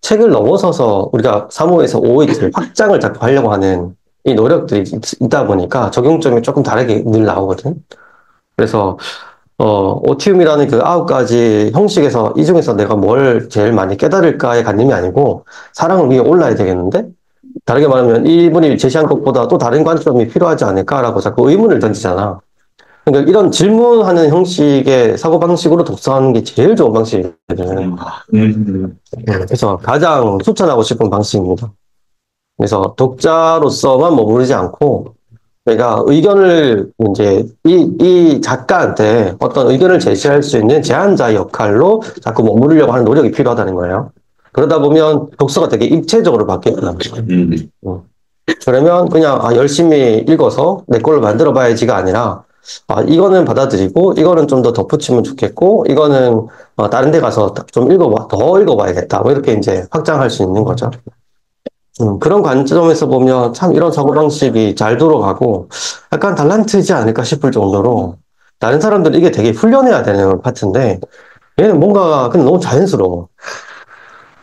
책을 넘어서서 우리가 사모에서 오이틀 확장을 자꾸 하려고 하는 이 노력들이 있다 보니까 적용점이 조금 다르게 늘 나오거든. 그래서 오티움이라는 그 9가지 형식에서 이 중에서 내가 뭘 제일 많이 깨달을까의 관념이 아니고 사랑을 위해 올라야 되겠는데, 다르게 말하면 이분이 제시한 것보다 또 다른 관점이 필요하지 않을까라고 자꾸 의문을 던지잖아. 그러니까 이런 질문하는 형식의 사고방식으로 독서하는 게 제일 좋은 방식이거든. 그래서 가장 추천하고 싶은 방식입니다. 그래서 독자로서만 머무르지 않고 내가 의견을 이제 이 작가한테 어떤 의견을 제시할 수 있는 제안자의 역할로 자꾸 머무르려고 하는 노력이 필요하다는 거예요. 그러다 보면 독서가 되게 입체적으로 바뀌거든요. 그러면 그냥 열심히 읽어서 내 걸로 만들어 봐야지가 아니라 이거는 받아들이고 이거는 좀 더 덧붙이면 좋겠고 이거는 다른 데 가서 좀 더 읽어봐야겠다. 뭐 이렇게 이제 확장할 수 있는 거죠. 그런 관점에서 보면 참 이런 사고방식이 잘 돌아가고 약간 달란트이지 않을까 싶을 정도로 다른 사람들은 이게 되게 훈련해야 되는 파트인데 얘는 뭔가 그냥 너무 자연스러워.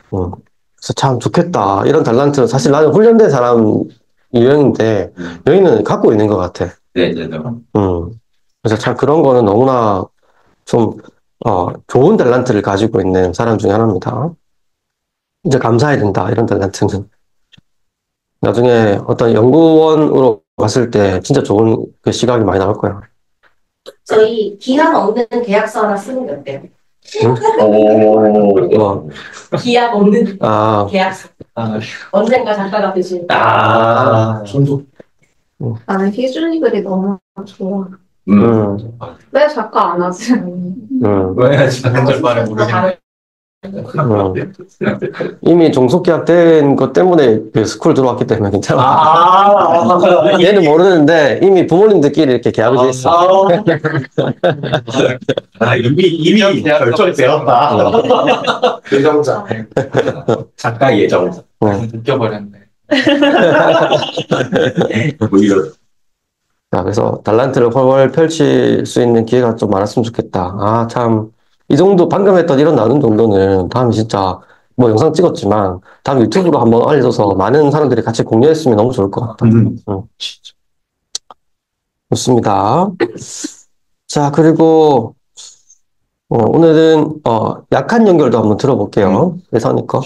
그래서 참 좋겠다. 이런 달란트는 사실 나는 훈련된 사람 유형인데 여기는 갖고 있는 것 같아. 네. 그래서 참 그런 거는 너무나 좀 좋은 달란트를 가지고 있는 사람 중에 하나입니다. 이제 감사해야 된다. 이런 달란트는. 나중에 어떤 연구원으로 갔을 때 진짜 좋은 그 시각이 많이 나올 거야. 저희 기한 없는 계약서 하나 쓰는 게 어때요? 뭐. 기한 없는 계약서. 언젠가 작가가 되실. 나는 희준이 글이 너무 좋아. 왜 작가 안 하지? 왜 작가 절반을 모르겠네. 이미 종속계약된 것 때문에 그 스쿨 들어왔기 때문에 괜찮아. 얘는 모르는데 이미 부모님들끼리 이렇게 계약을 돼 있어. 이미 결정이 되었다. 예정자. 작가 예정자. 느껴버렸네. 뭐 이런. 그래서 달란트를 훨훨 펼칠 수 있는 기회가 좀 많았으면 좋겠다. 참. 이 정도 방금 했던 이런 나눈 정도는 다음에 진짜 뭐 영상 찍었지만 다음 유튜브로 한번 알려줘서 많은 사람들이 같이 공유했으면 너무 좋을 것 같다. 좋습니다. 자, 그리고 오늘은 약한 연결도 한번 들어볼게요. 회사니 거.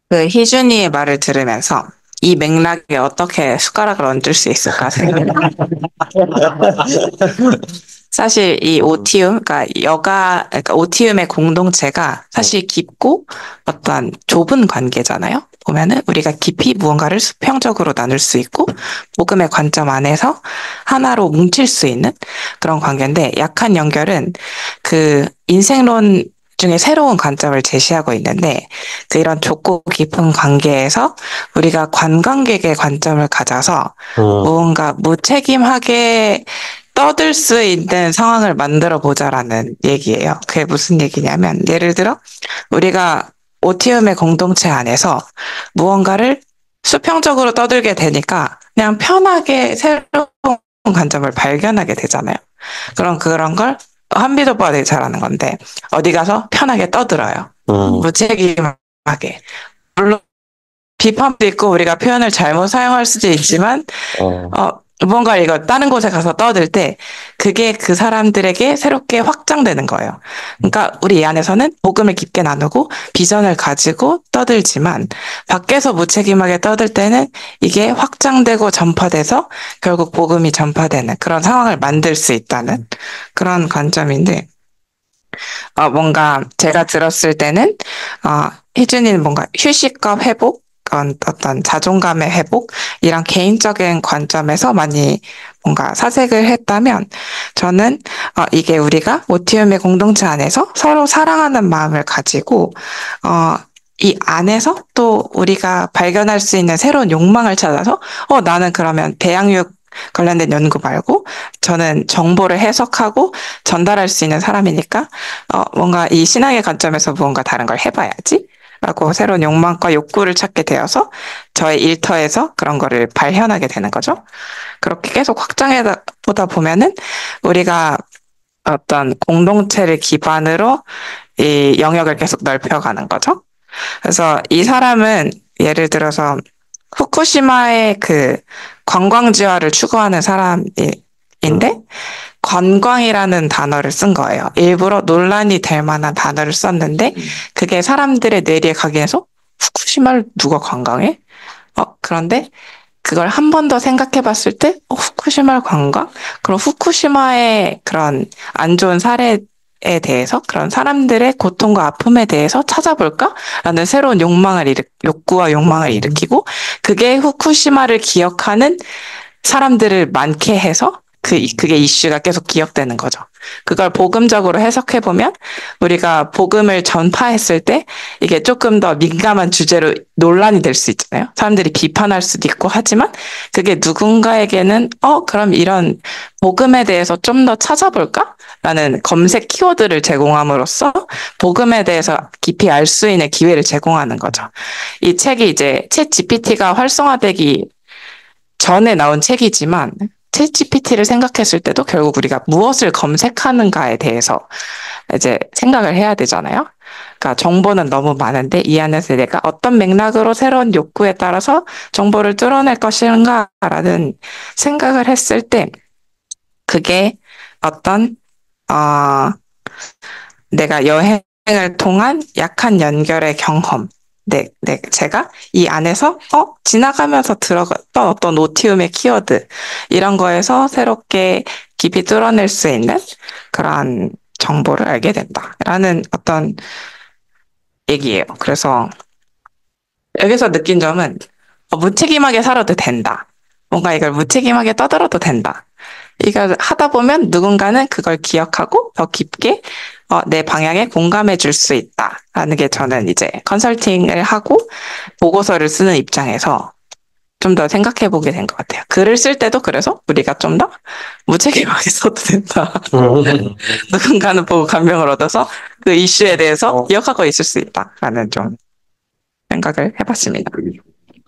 그 희준이의 말을 들으면서 이 맥락에 어떻게 숟가락을 얹을 수 있을까 생각해요. 사실 이 오티움, 그러니까 오티움의 공동체가 사실 깊고 어떤 좁은 관계잖아요. 보면은 우리가 깊이 무언가를 수평적으로 나눌 수 있고 복음의 관점 안에서 하나로 뭉칠 수 있는 그런 관계인데, 약한 연결은 그 인생론 중에 새로운 관점을 제시하고 있는데, 이런 좁고 깊은 관계에서 우리가 관광객의 관점을 가져서 무언가 무책임하게 떠들 수 있는 상황을 만들어 보자라는 얘기예요. 그게 무슨 얘기냐면, 예를 들어, 우리가 오티움의 공동체 안에서 무언가를 수평적으로 떠들게 되니까 그냥 편하게 새로운 관점을 발견하게 되잖아요. 그럼 그런 걸 한빛 오빠가 되게 잘하는 건데, 어디 가서 편하게 떠들어요. 무책임하게. 물론 비판도 있고 우리가 표현을 잘못 사용할 수도 있지만 뭔가 이거 다른 곳에 가서 떠들 때 그게 그 사람들에게 새롭게 확장되는 거예요. 그러니까 우리 이 안에서는 복음을 깊게 나누고 비전을 가지고 떠들지만 밖에서 무책임하게 떠들 때는 이게 확장되고 전파돼서 결국 복음이 전파되는 그런 상황을 만들 수 있다는 그런 관점인데 뭔가 제가 들었을 때는 희준이는 뭔가 휴식과 회복 어떤 자존감의 회복 이런 개인적인 관점에서 많이 뭔가 사색을 했다면 저는 이게 우리가 오티움의 공동체 안에서 서로 사랑하는 마음을 가지고 이 안에서 또 우리가 발견할 수 있는 새로운 욕망을 찾아서 나는 그러면 배양육 관련된 연구 말고 저는 정보를 해석하고 전달할 수 있는 사람이니까 뭔가 이 신앙의 관점에서 무언가 다른 걸 해봐야지 라고 새로운 욕망과 욕구를 찾게 되어서 저의 일터에서 그런 거를 발현하게 되는 거죠. 그렇게 계속 확장해 보다 보면은 우리가 어떤 공동체를 기반으로 이 영역을 계속 넓혀가는 거죠. 그래서 이 사람은 예를 들어서 후쿠시마의 그 관광지화를 추구하는 사람인데 관광이라는 단어를 쓴 거예요. 일부러 논란이 될 만한 단어를 썼는데 그게 사람들의 뇌리에 각인해서 후쿠시마를 누가 관광해? 그런데 그걸 한 번 더 생각해 봤을 때 후쿠시마를 관광? 그럼 후쿠시마의 그런 안 좋은 사례에 대해서 그런 사람들의 고통과 아픔에 대해서 찾아볼까? 라는 새로운 욕구와 욕망을 일으키고 그게 후쿠시마를 기억하는 사람들을 많게 해서 그게 이슈가 계속 기억되는 거죠. 그걸 복음적으로 해석해보면 우리가 복음을 전파했을 때 이게 조금 더 민감한 주제로 논란이 될 수 있잖아요. 사람들이 비판할 수도 있고 하지만 그게 누군가에게는 그럼 이런 복음에 대해서 좀 더 찾아볼까? 라는 검색 키워드를 제공함으로써 복음에 대해서 깊이 알 수 있는 기회를 제공하는 거죠. 이 책이 이제 챗 GPT가 활성화되기 전에 나온 책이지만 챗 GPT를 생각했을 때도 결국 우리가 무엇을 검색하는가에 대해서 이제 생각을 해야 되잖아요. 그러니까 정보는 너무 많은데 이 안에서 내가 어떤 맥락으로 새로운 욕구에 따라서 정보를 뚫어낼 것인가라는 생각을 했을 때 그게 어떤 내가 여행을 통한 약한 연결의 경험 제가 이 안에서 지나가면서 들어갔던 어떤 오티움의 키워드 이런 거에서 새롭게 깊이 뚫어낼 수 있는 그러한 정보를 알게 된다라는 어떤 얘기예요. 그래서 여기서 느낀 점은 무책임하게 살아도 된다. 뭔가 이걸 무책임하게 떠들어도 된다. 이걸 하다 보면 누군가는 그걸 기억하고 더 깊게 내 방향에 공감해 줄 수 있다라는 게 저는 이제 컨설팅을 하고 보고서를 쓰는 입장에서 좀 더 생각해 보게 된 것 같아요. 글을 쓸 때도 그래서 우리가 좀 더 무책임하게 써도 된다. 누군가는 보고 감명을 얻어서 그 이슈에 대해서 기억하고 있을 수 있다라는 좀 생각을 해봤습니다.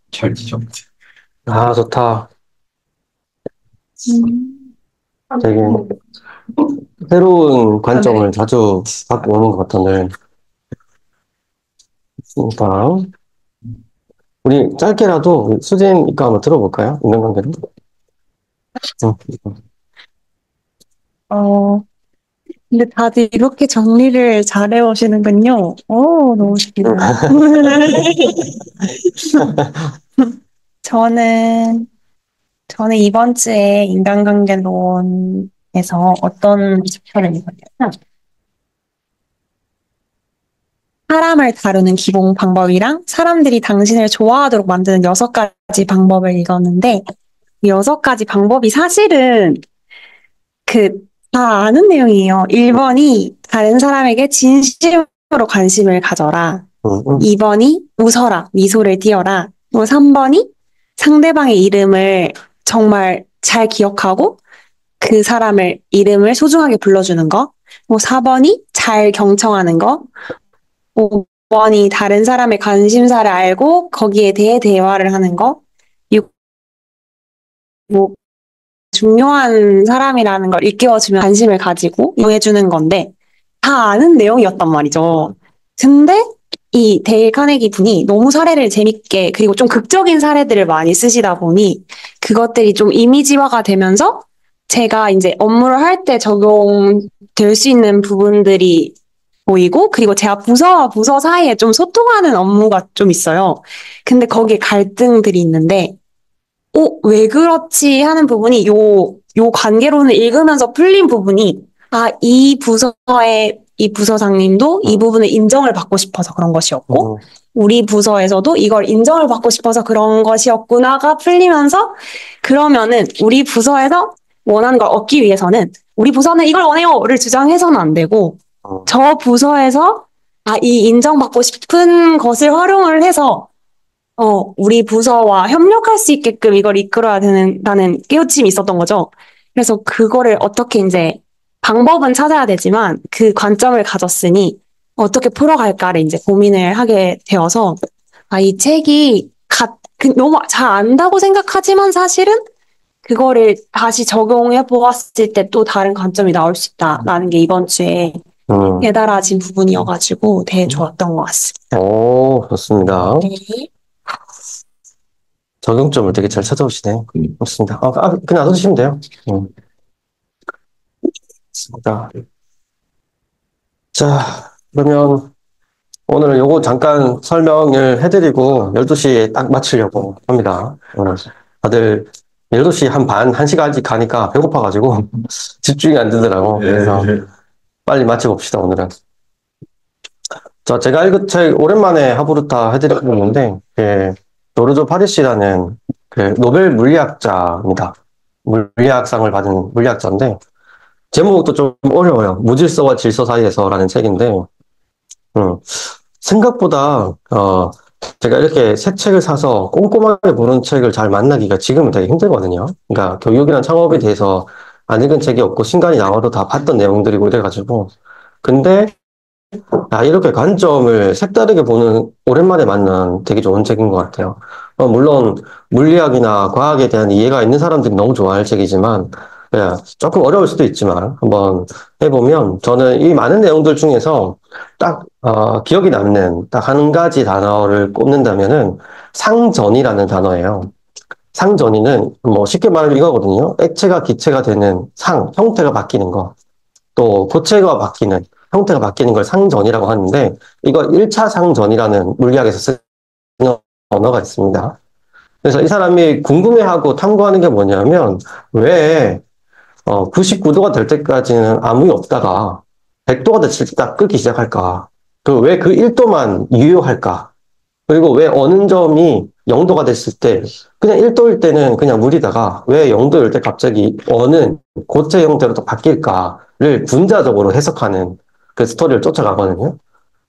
잘 지적. 좋다. 되게 새로운 관점을 자주 갖고 오는 것 같은데. 그러니까 우리 짧게라도 수진 이거 한번 들어볼까요? 인간관계로. 근데 다들 이렇게 정리를 잘 해오시는군요. 너무 좋네요. 저는 이번 주에 인간관계론에서 어떤 챕터를 읽었냐면 사람을 다루는 기본 방법이랑 사람들이 당신을 좋아하도록 만드는 6가지 방법을 읽었는데 이 6가지 방법이 사실은 다 아는 내용이에요. 1번이 다른 사람에게 진심으로 관심을 가져라. 2번이 웃어라. 미소를 띄어라. 그리고 3번이 상대방의 이름을 정말 잘 기억하고 그 사람을 이름을 소중하게 불러주는 거. 뭐 4번이 잘 경청하는 거. 5번이 다른 사람의 관심사를 알고 거기에 대해 대화를 하는 거. 6, 뭐 중요한 사람이라는 걸 일깨워주면 관심을 가지고 이용해주는 건데 다 아는 내용이었단 말이죠. 근데 이 데일 카네기 분이 너무 사례를 재밌게 그리고 좀 극적인 사례들을 많이 쓰시다 보니 그것들이 좀 이미지화가 되면서 제가 이제 업무를 할 때 적용될 수 있는 부분들이 보이고 그리고 제가 부서와 부서 사이에 좀 소통하는 업무가 좀 있어요. 근데 거기에 갈등들이 있는데 왜 그렇지 하는 부분이 요 관계론을 읽으면서 풀린 부분이 이 부서의 이 부서장님도 이 부분을 인정을 받고 싶어서 그런 것이었고 우리 부서에서도 이걸 인정을 받고 싶어서 그런 것이었구나가 풀리면서 그러면은 우리 부서에서 원하는 걸 얻기 위해서는 우리 부서는 이걸 원해요를 주장해서는 안 되고 저 부서에서 이 인정받고 싶은 것을 활용을 해서 우리 부서와 협력할 수 있게끔 이걸 이끌어야 되는다는 깨우침이 있었던 거죠. 그래서 그거를 어떻게 이제 방법은 찾아야 되지만 그 관점을 가졌으니 어떻게 풀어갈까를 이제 고민을 하게 되어서 이 책이 너무 잘 안다고 생각하지만 사실은 그거를 다시 적용해 보았을 때 또 다른 관점이 나올 수 있다라는 게 이번 주에 깨달아진 부분이어가지고 되게 좋았던 것 같습니다. 오, 좋습니다. 네. 적용점을 되게 잘 찾아오시네요. 좋습니다. 그냥 놔두시면 돼요. 좋습니다. 자, 그러면 오늘은 요거 잠깐 설명을 해드리고 12시에 딱 마치려고 합니다. 다들 12시 한 반, 1시간씩 가니까 배고파가지고 집중이 안 되더라고. 그래서 빨리 마쳐봅시다, 오늘은. 자, 제가 읽은 책 오랜만에 하부르타 해드리고 있는데, 노르조 파리시라는 노벨 물리학자입니다. 물리학상을 받은 물리학자인데, 제목도 좀 어려워요. 무질서와 질서 사이에서라는 책인데, 생각보다, 제가 이렇게 새 책을 사서 꼼꼼하게 보는 책을 잘 만나기가 지금은 되게 힘들거든요. 그러니까 교육이나 창업에 대해서 안 읽은 책이 없고 신간이 나와도 다 봤던 내용들이고 이래가지고. 근데, 이렇게 관점을 색다르게 보는 오랜만에 만난 되게 좋은 책인 것 같아요. 물론 물리학이나 과학에 대한 이해가 있는 사람들이 너무 좋아할 책이지만, 조금 어려울 수도 있지만 한번 해보면 저는 이 많은 내용들 중에서 딱 기억이 남는 딱 한 가지 단어를 꼽는다면은 상전이라는 단어예요. 상전이는 뭐 쉽게 말하면 이거거든요. 액체가 기체가 되는 형태가 바뀌는 거, 또 고체가 바뀌는 형태가 바뀌는 걸 상전이라고 하는데 이거 1차 상전이라는 물리학에서 쓰는 언어가 있습니다. 그래서 이 사람이 궁금해하고 탐구하는 게 뭐냐면 왜 99도가 될 때까지는 아무 일 없다가 100도가 됐을 때 딱 끓기 시작할까? 왜 그 1도만 유효할까? 그리고 왜 어느 점이 0도가 됐을 때 그냥 1도일 때는 그냥 물이다가 왜 0도일 때 갑자기 어느 고체 형태로 또 바뀔까를 분자적으로 해석하는 그 스토리를 쫓아가거든요.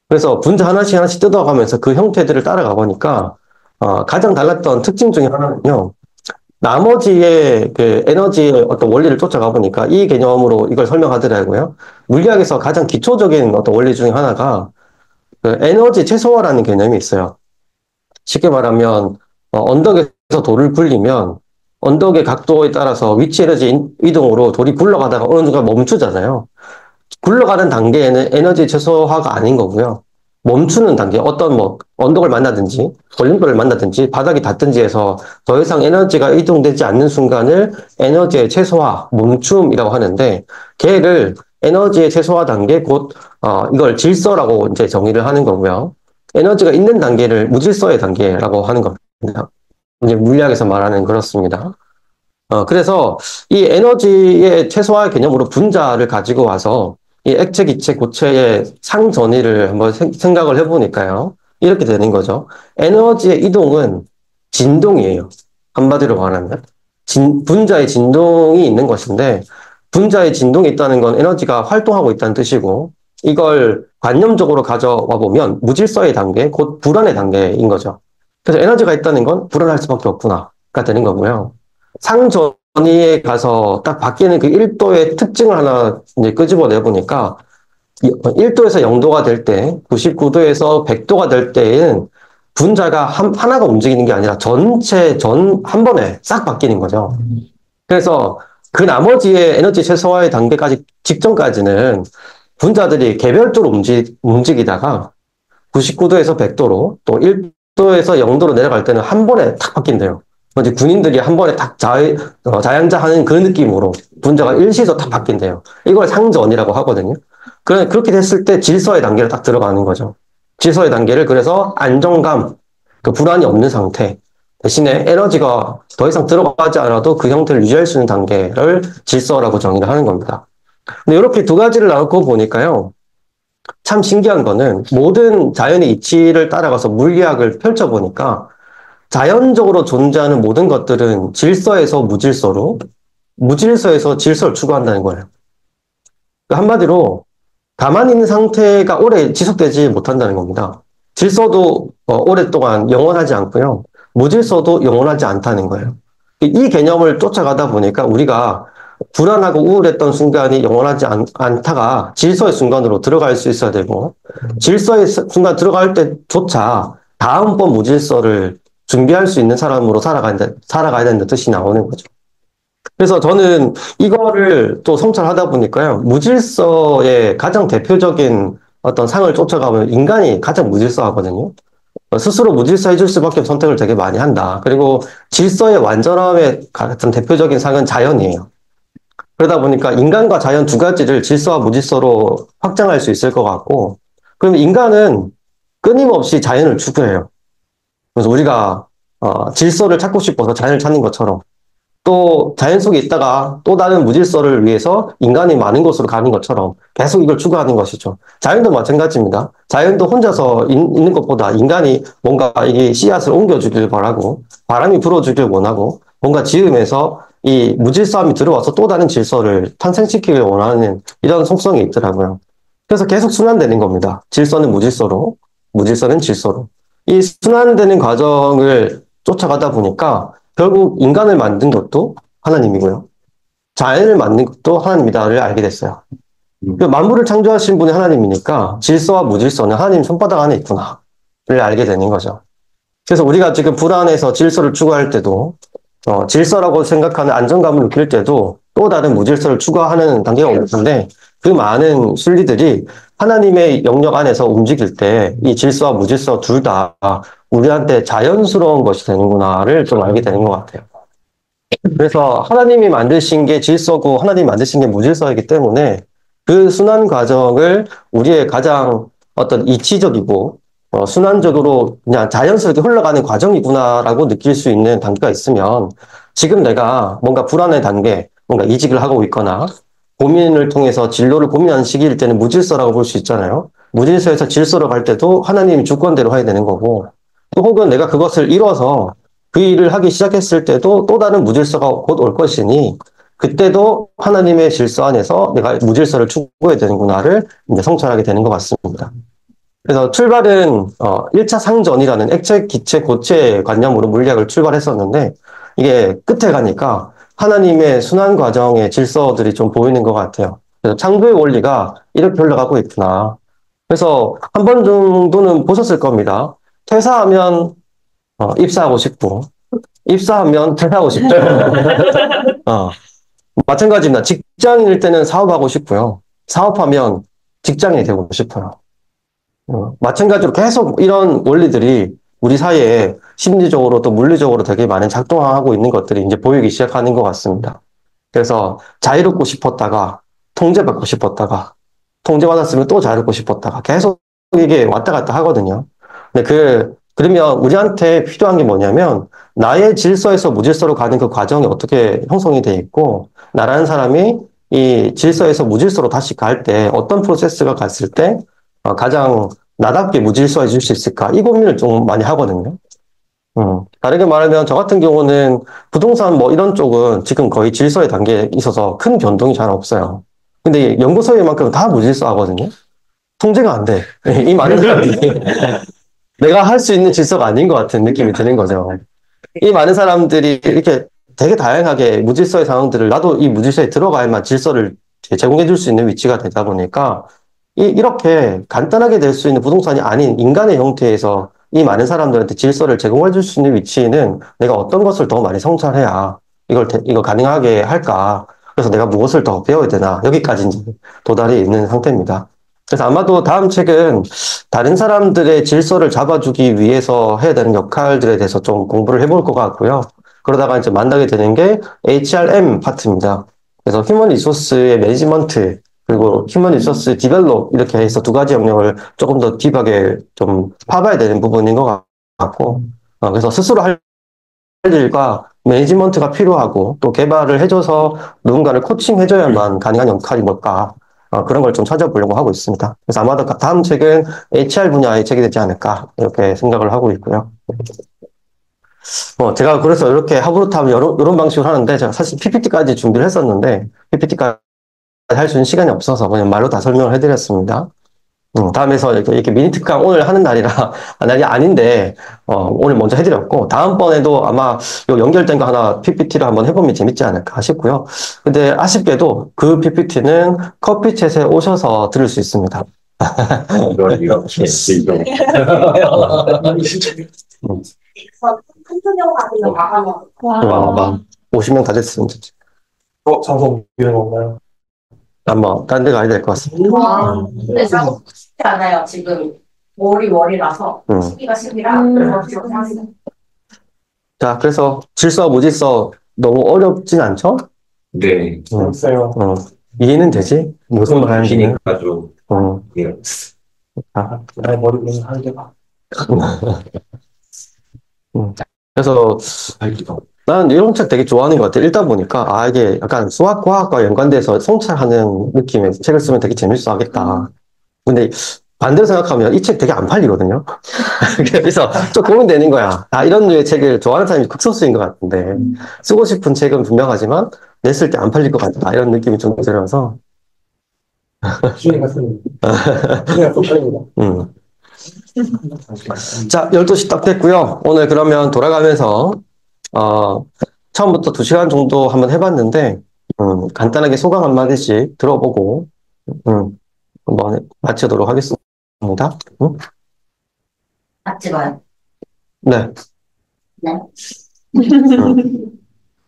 그래서 분자 하나씩 뜯어가면서 그 형태들을 따라가 보니까 가장 달랐던 특징 중에 하나는요. 나머지의 그 에너지의 어떤 원리를 쫓아가 보니까 이 개념으로 이걸 설명하더라고요. 물리학에서 가장 기초적인 어떤 원리 중에 하나가 그 에너지 최소화라는 개념이 있어요. 쉽게 말하면 언덕에서 돌을 굴리면 언덕의 각도에 따라서 위치 에너지 이동으로 돌이 굴러가다가 어느 순간 멈추잖아요. 굴러가는 단계에는 에너지 최소화가 아닌 거고요. 멈추는 단계, 어떤 언덕을 만나든지, 걸림돌을 만나든지, 바닥이 닿든지 해서 더 이상 에너지가 이동되지 않는 순간을 에너지의 최소화, 멈춤이라고 하는데, 걔를 에너지의 최소화 단계, 곧, 이걸 질서라고 이제 정의를 하는 거고요. 에너지가 있는 단계를 무질서의 단계라고 하는 겁니다. 이제 물리학에서 말하는 그렇습니다. 그래서 이 에너지의 최소화 개념으로 분자를 가지고 와서 이 액체, 기체, 고체의 상전이를 한번 생각을 해보니까요. 이렇게 되는 거죠. 에너지의 이동은 진동이에요. 한마디로 말하면. 분자의 진동이 있는 것인데, 분자의 진동이 있다는 건 에너지가 활동하고 있다는 뜻이고, 이걸 관념적으로 가져와 보면 무질서의 단계, 곧 불안의 단계인 거죠. 그래서 에너지가 있다는 건 불안할 수밖에 없구나가 되는 거고요. 상전은 전위에 가서 딱 바뀌는 그 1도의 특징을 하나 이제 끄집어내 보니까 1도에서 0도가 될 때, 99도에서 100도가 될 때에는 분자가 하나가 움직이는 게 아니라 한 번에 싹 바뀌는 거죠. 그래서 그 나머지의 에너지 최소화의 단계까지 직전까지는 분자들이 개별적으로 움직이다가 99도에서 100도로 또 1도에서 0도로 내려갈 때는 한 번에 탁 바뀐대요. 이제 군인들이 한 번에 탁 자연자하는 그 느낌으로 분자가 일시에서 탁 바뀐대요. 이걸 상전이라고 하거든요. 그렇게 됐을 때 질서의 단계를 딱 들어가는 거죠. 질서의 단계를 그래서 안정감, 그 불안이 없는 상태 대신에 에너지가 더 이상 들어가지 않아도 그 형태를 유지할 수 있는 단계를 질서라고 정의를 하는 겁니다. 근데 이렇게 두 가지를 나누고 보니까요. 참 신기한 거는 모든 자연의 이치를 따라가서 물리학을 펼쳐보니까 자연적으로 존재하는 모든 것들은 질서에서 무질서로, 무질서에서 질서를 추구한다는 거예요. 한마디로 가만히 있는 상태가 오래 지속되지 못한다는 겁니다. 질서도 오랫동안 영원하지 않고요. 무질서도 영원하지 않다는 거예요. 이 개념을 쫓아가다 보니까 우리가 불안하고 우울했던 순간이 영원하지 않다가 질서의 순간으로 들어갈 수 있어야 되고 질서의 순간 들어갈 때조차 다음번 무질서를 준비할 수 있는 사람으로 살아가야 된다는 뜻이 나오는 거죠. 그래서 저는 이거를 또 성찰하다 보니까요. 무질서의 가장 대표적인 어떤 상을 쫓아가면 인간이 가장 무질서하거든요. 스스로 무질서해질 수밖에 선택을 되게 많이 한다. 그리고 질서의 완전함의 같은 대표적인 상은 자연이에요. 그러다 보니까 인간과 자연 두 가지를 질서와 무질서로 확장할 수 있을 것 같고, 그럼 인간은 끊임없이 자연을 추구해요. 그래서 우리가 질서를 찾고 싶어서 자연을 찾는 것처럼 또 자연 속에 있다가 또 다른 무질서를 위해서 인간이 많은 곳으로 가는 것처럼 계속 이걸 추구하는 것이죠. 자연도 마찬가지입니다. 자연도 혼자서 있는 것보다 인간이 뭔가 이게 씨앗을 옮겨주길 바라고 바람이 불어주길 원하고 뭔가 지음에서 이 무질서함이 들어와서 또 다른 질서를 탄생시키길 원하는 이런 속성이 있더라고요. 그래서 계속 순환되는 겁니다. 질서는 무질서로, 무질서는 질서로. 이 순환되는 과정을 쫓아가다 보니까 결국 인간을 만든 것도 하나님이고요. 자연을 만든 것도 하나님이다를 알게 됐어요. 만물을 창조하신 분이 하나님이니까 질서와 무질서는 하나님 손바닥 안에 있구나를 알게 되는 거죠. 그래서 우리가 지금 불안해서 질서를 추구할 때도 질서라고 생각하는 안정감을 느낄 때도 또 다른 무질서를 추구하는 단계가 오는데 그 많은 순리들이 하나님의 영역 안에서 움직일 때 이 질서와 무질서 둘 다 우리한테 자연스러운 것이 되는구나를 좀 알게 되는 것 같아요. 그래서 하나님이 만드신 게 질서고 하나님이 만드신 게 무질서이기 때문에 그 순환 과정을 우리의 가장 어떤 이치적이고 순환적으로 그냥 자연스럽게 흘러가는 과정이구나라고 느낄 수 있는 단계가 있으면 지금 내가 뭔가 불안의 단계, 뭔가 이직을 하고 있거나 고민을 통해서 진로를 고민하는 시기일 때는 무질서라고 볼 수 있잖아요. 무질서에서 질서로 갈 때도 하나님이 주권대로 해야 되는 거고 또 혹은 내가 그것을 이뤄서 그 일을 하기 시작했을 때도 또 다른 무질서가 곧 올 것이니 그때도 하나님의 질서 안에서 내가 무질서를 추구해야 되는구나를 이제 성찰하게 되는 것 같습니다. 그래서 출발은 1차 상전이라는 액체, 기체, 고체 관념으로 물리학을 출발했었는데 이게 끝에 가니까 하나님의 순환 과정의 질서들이 좀 보이는 것 같아요. 그래서 창조의 원리가 이렇게 흘러가고 있구나. 그래서 한 번 정도는 보셨을 겁니다. 퇴사하면 입사하고 싶고 입사하면 퇴사하고 싶고 마찬가지입니다. 직장인일 때는 사업하고 싶고요. 사업하면 직장인이 되고 싶어요. 마찬가지로 계속 이런 원리들이 우리 사이에 심리적으로 또 물리적으로 되게 많은 작동하고 있는 것들이 이제 보이기 시작하는 것 같습니다. 그래서 자유롭고 싶었다가 통제받고 싶었다가 통제받았으면 또 자유롭고 싶었다가 계속 이게 왔다 갔다 하거든요. 근데 그러면 우리한테 필요한 게 뭐냐면 나의 질서에서 무질서로 가는 그 과정이 어떻게 형성이 돼 있고 나라는 사람이 이 질서에서 무질서로 다시 갈 때 어떤 프로세스가 갔을 때 가장 나답게 무질서해질 수 있을까? 이 고민을 좀 많이 하거든요. 다르게 말하면 저 같은 경우는 부동산 뭐 이런 쪽은 지금 거의 질서의 단계에 있어서 큰 변동이 잘 없어요. 근데 연구소에만큼 다 무질서하거든요. 통제가 안 돼. 이 많은 사람들이 내가 할 수 있는 질서가 아닌 것 같은 느낌이 드는 거죠. 이 많은 사람들이 이렇게 되게 다양하게 무질서의 상황들을 나도 이 무질서에 들어가야만 질서를 제공해 줄 수 있는 위치가 되다 보니까 이렇게 간단하게 될 수 있는 부동산이 아닌 인간의 형태에서 이 많은 사람들한테 질서를 제공해 줄 수 있는 위치는 내가 어떤 것을 더 많이 성찰해야 이거 가능하게 할까? 그래서 내가 무엇을 더 배워야 되나? 여기까지 이제 도달해 있는 상태입니다. 그래서 아마도 다음 책은 다른 사람들의 질서를 잡아주기 위해서 해야 되는 역할들에 대해서 좀 공부를 해볼 것 같고요. 그러다가 이제 만나게 되는 게 HRM 파트입니다. 그래서 휴먼 리소스의 매니지먼트, 그리고 휴먼 리소스 디벨롭 이렇게 해서 두 가지 영역을 조금 더 딥하게 좀 파봐야 되는 부분인 것 같고, 그래서 스스로 할 일과 매니지먼트가 필요하고 또 개발을 해줘서 누군가를 코칭해줘야만 가능한 역할이 뭘까, 그런 걸 좀 찾아보려고 하고 있습니다. 그래서 아마도 다음 책은 HR 분야의 책이 되지 않을까 이렇게 생각을 하고 있고요. 제가 그래서 이렇게 하부루타면 이런 방식으로 하는데 제가 사실 PPT까지 준비를 했었는데 PPT까지 할 수 있는 시간이 없어서 그냥 말로 다 설명을 해드렸습니다. 다음에서 이렇게 미니 특강 오늘 하는 날이 아닌데, 오늘 먼저 해드렸고, 다음번에도 아마 요 연결된 거 하나 PPT를 한번 해보면 재밌지 않을까 싶고요. 근데 아쉽게도 그 PPT는 커피챗에 오셔서 들을 수 있습니다. 막 50명 다 됐으면 좋지. 장소 비는 건가요? 한번 딴 데 가야 될 것 같습니다. 근데 작업 쉽지 않아요. 지금 월이라서 시기가 시기라 자, 그래서 질서, 무질서 너무 어렵진 않죠? 네. 없어요. 이해는 되지? 무슨 말 하는지. 피니까 좀. 예. 나의 머리는 한 개가. 그래서 나는 이런 책 되게 좋아하는 것 같아. 읽다 보니까 이게 약간 수학, 과학과 연관돼서 성찰하는 느낌의 책을 쓰면 되게 재밌어 하겠다. 근데 반대로 생각하면 이 책 되게 안 팔리거든요. 그래서 좀 고민되는 거야. 이런 류의 책을 좋아하는 사람이 극소수인 것 같은데 쓰고 싶은 책은 분명하지만 냈을 때 안 팔릴 것 같다. 이런 느낌이 좀 들어서. 수행가 쓰는. 그냥 또 팔립니다. 자, 12시 딱 됐고요. 오늘 그러면 돌아가면서 처음부터 2시간 정도 한번 해봤는데 간단하게 소감 한마디씩 들어보고 한번 마치도록 하겠습니다. 맞지 마요. 네. 네.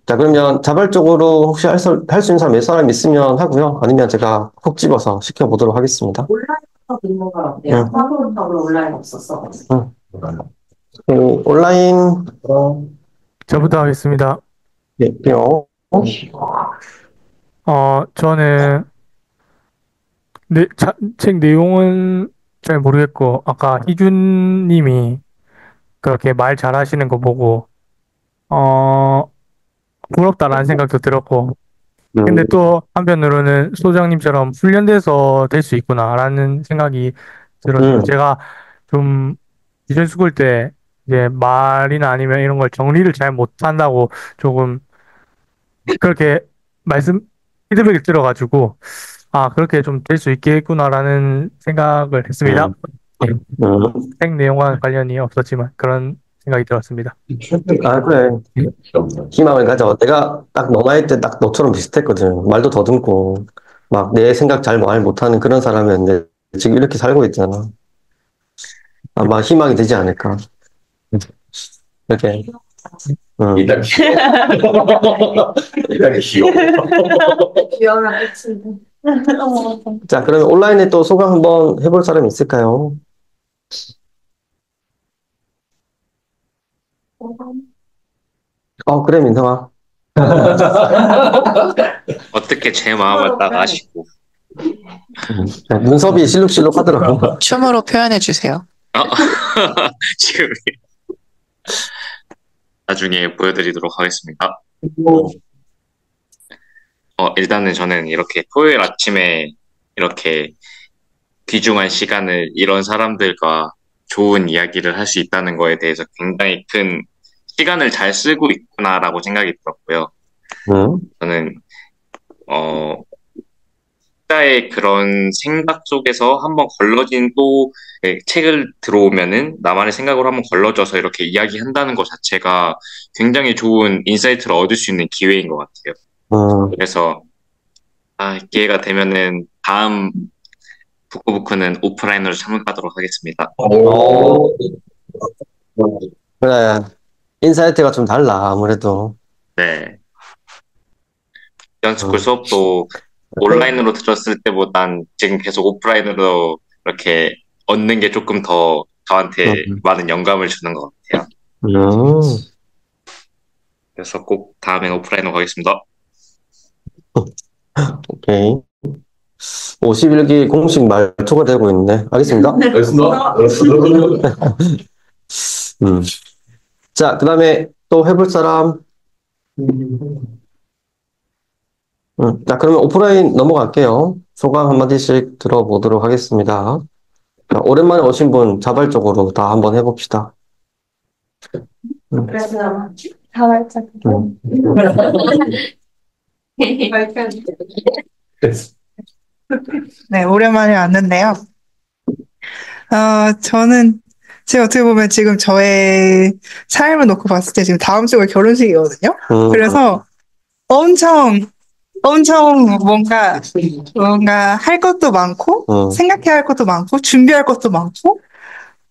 자, 그러면 자발적으로 혹시 할 수 있는 사람 몇 사람 있으면 하고요. 아니면 제가 콕 집어서 시켜보도록 하겠습니다. 온라인으로 있는 건 어때요? 화보로 온라인 없었어. 온라인 저부터 하겠습니다. 네, 저는 책 내용은 잘 모르겠고 아까 희준님이 그렇게 말 잘하시는 거 보고 부럽다라는 생각도 들었고 근데 또 한편으로는 소장님처럼 훈련돼서 될 수 있구나라는 생각이 들었어요. 제가 좀 비전 스쿨 때 이제 말이나 아니면 이런 걸 정리를 잘 못한다고 조금 그렇게 피드백을 들어가지고 그렇게 좀 될 수 있겠구나라는 생각을 했습니다. 책 내용과 관련이 없었지만 그런 생각이 들었습니다. 그래. 희망을 가져. 내가 딱 너 나이 때 딱 너처럼 비슷했거든. 말도 더듬고, 막 내 생각 잘 말 못하는 그런 사람이었는데, 지금 이렇게 살고 있잖아. 아마 희망이 되지 않을까. 이렇게. 일단 귀여워. 귀여우면 끝인데. 자, 그러면 온라인에 또 소감 한번 해볼 사람 있을까요? 그래, 민성아. 어떻게 제 마음을 딱 아시고. 눈썹이 실룩실룩 하더라고. 춤으로 표현해 주세요. 지금 나중에 보여드리도록 하겠습니다. 일단은 저는 이렇게 토요일 아침에 이렇게 귀중한 시간을 이런 사람들과 좋은 이야기를 할 수 있다는 거에 대해서 굉장히 큰 시간을 잘 쓰고 있구나라고 생각이 들었고요. 저는, 나의 그런 생각 속에서 한번 걸러진 또 책을 들어오면은 나만의 생각으로 한번 걸러져서 이렇게 이야기한다는 것 자체가 굉장히 좋은 인사이트를 얻을 수 있는 기회인 것 같아요. 그래서 기회가 되면은 다음 북구북구는 오프라인으로 참석하도록 하겠습니다. 그래. 인사이트가 좀 달라, 아무래도. 네. 비전스쿨 수업도 온라인으로 들었을 때보단 지금 계속 오프라인으로 이렇게 얻는 게 조금 더 저한테 많은 영감을 주는 것 같아요. 그래서 꼭 다음엔 오프라인으로 가겠습니다. 오케이. 51기 공식 말초가 되고 있네. 알겠습니다. 알겠습니다. 자, 그 다음에 또 해볼 사람. 자, 그러면 오프라인 넘어갈게요. 소감 한마디씩 들어보도록 하겠습니다. 자, 오랜만에 오신 분 자발적으로 다 한번 해봅시다. 그래서 자발적으로. 네, 오랜만에 왔는데요. 저는 제가 어떻게 보면 지금 저의 삶을 놓고 봤을 때 지금 다음 주가 결혼식이거든요. 그래서 엄청 뭔가 할 것도 많고, 생각해야 할 것도 많고, 준비할 것도 많고,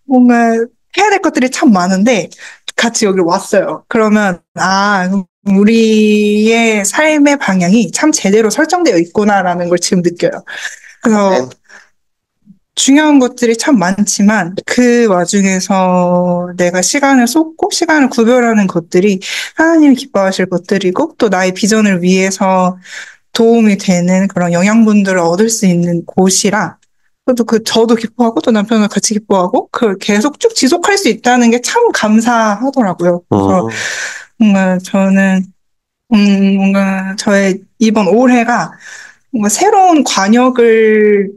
뭔가 해야 될 것들이 참 많은데, 같이 여기 왔어요. 그러면, 우리의 삶의 방향이 참 제대로 설정되어 있구나라는 걸 지금 느껴요. 그래서, 중요한 것들이 참 많지만 그 와중에서 내가 시간을 쏟고 시간을 구별하는 것들이 하나님이 기뻐하실 것들이고 또 나의 비전을 위해서 도움이 되는 그런 영양분들을 얻을 수 있는 곳이라 또 저도 기뻐하고 또 남편도 같이 기뻐하고 그걸 계속 쭉 지속할 수 있다는 게 참 감사하더라고요. 그래서 뭔가 저는 뭔가 저의 이번 올해가 뭔가 새로운 관역을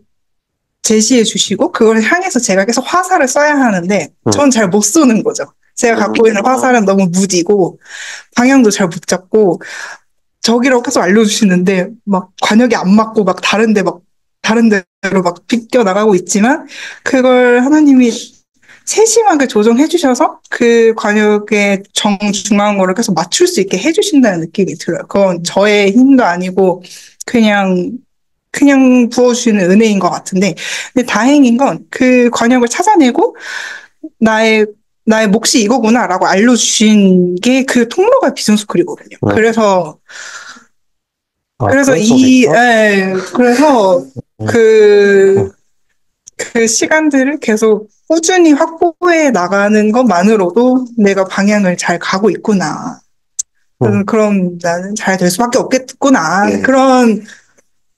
제시해 주시고 그걸 향해서 제가 계속 화살을 쏴야 하는데 전 잘 못 쏘는 거죠. 제가 갖고 있는 화살은 너무 무디고 방향도 잘 못 잡고 저기라고 계속 알려주시는데 막 관역이 안 맞고 막 다른 데로 막 비껴 나가고 있지만 그걸 하나님이 세심하게 조정해 주셔서 그 관역의 정중앙으로 계속 맞출 수 있게 해주신다는 느낌이 들어요. 그건 저의 힘도 아니고 그냥 부어주시는 은혜인 것 같은데, 근데 다행인 건 그 관역을 찾아내고 나의 몫이 이거구나라고 알려주신 게 그 통로가 비전스쿨이거든요. 그래서 그 시간들을 계속 꾸준히 확보해 나가는 것만으로도 내가 방향을 잘 가고 있구나. 그럼 나는 잘 될 수밖에 없겠구나.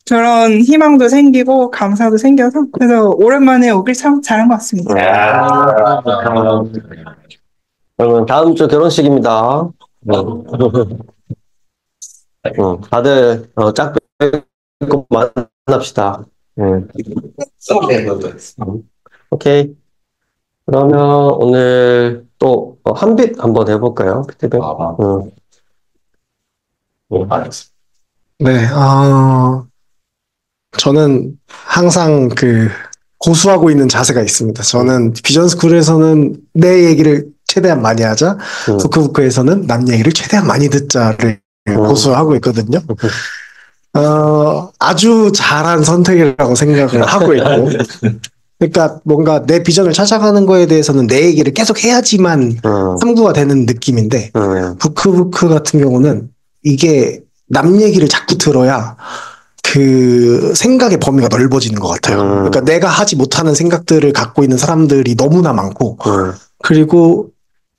그런 희망도 생기고 감사도 생겨서 그래서 오랜만에 오길 참 잘한 것 같습니다. 그러면 다음 주 결혼식입니다. 다들 짝 뺏고 만납시다. 오케이. 그러면 오늘 또 한빛 한번 해볼까요? 피드백. 네, 저는 항상 고수하고 있는 자세가 있습니다. 저는 비전스쿨에서는 내 얘기를 최대한 많이 하자, 북크북크에서는 남 얘기를 최대한 많이 듣자를 고수하고 있거든요. 아주 잘한 선택이라고 생각을 하고 있고, 그러니까 뭔가 내 비전을 찾아가는 거에 대해서는 내 얘기를 계속 해야지만 함구가 되는 느낌인데, 북크북크 같은 경우는 이게 남 얘기를 자꾸 들어야 그 생각의 범위가 넓어지는 것 같아요. 그러니까 내가 하지 못하는 생각들을 갖고 있는 사람들이 너무나 많고, 그리고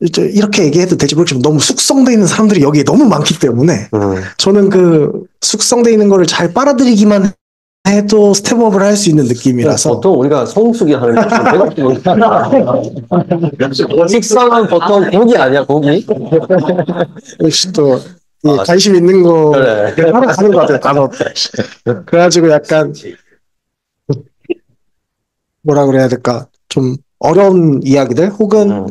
이제 이렇게 얘기해도 될지 모르겠지만 너무 숙성돼 있는 사람들이 여기에 너무 많기 때문에 저는 그 숙성돼 있는 거를 잘 빨아들이기만 해도 스텝업을 할 수 있는 느낌이라서. 보통 우리가 성숙이 하는 식상은 보통 고기 아니야, 고기? 역시 또 관심 있는 거 하러 가는 것 같아요, 단어. 그래가지고 약간 뭐라 그래야 될까, 좀 어려운 이야기들 혹은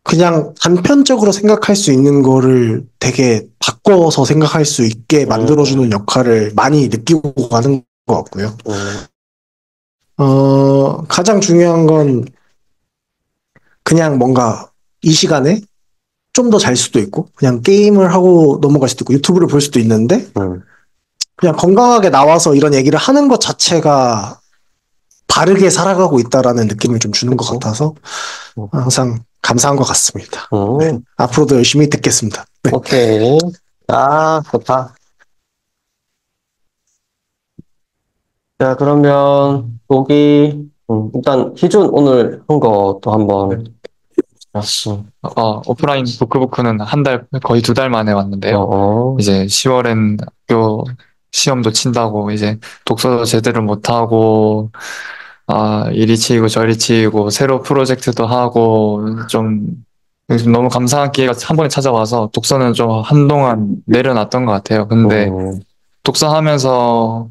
그냥 단편적으로 생각할 수 있는 거를 되게 바꿔서 생각할 수 있게 만들어주는 역할을 많이 느끼고 가는 것 같고요. 가장 중요한 건 그냥 뭔가 이 시간에 좀 더 잘 수도 있고, 그냥 게임을 하고 넘어갈 수도 있고, 유튜브를 볼 수도 있는데, 그냥 건강하게 나와서 이런 얘기를 하는 것 자체가 바르게 살아가고 있다라는 느낌을 좀 주는 것 같아서 항상 감사한 것 같습니다. 네. 앞으로도 열심히 듣겠습니다. 네. 오케이. 아, 좋다. 자, 그러면, 거기, 일단, 희준 오늘 한 것도 한번. 오프라인 부크부크는 한 달, 거의 2달 만에 왔는데요. 이제 10월엔 학교 시험도 친다고, 이제 독서도 제대로 못하고, 이리 치이고 저리 치이고, 새로 프로젝트도 하고, 좀, 너무 감사한 기회가 한 번에 찾아와서 독서는 좀 한동안 내려놨던 것 같아요. 근데 독서하면서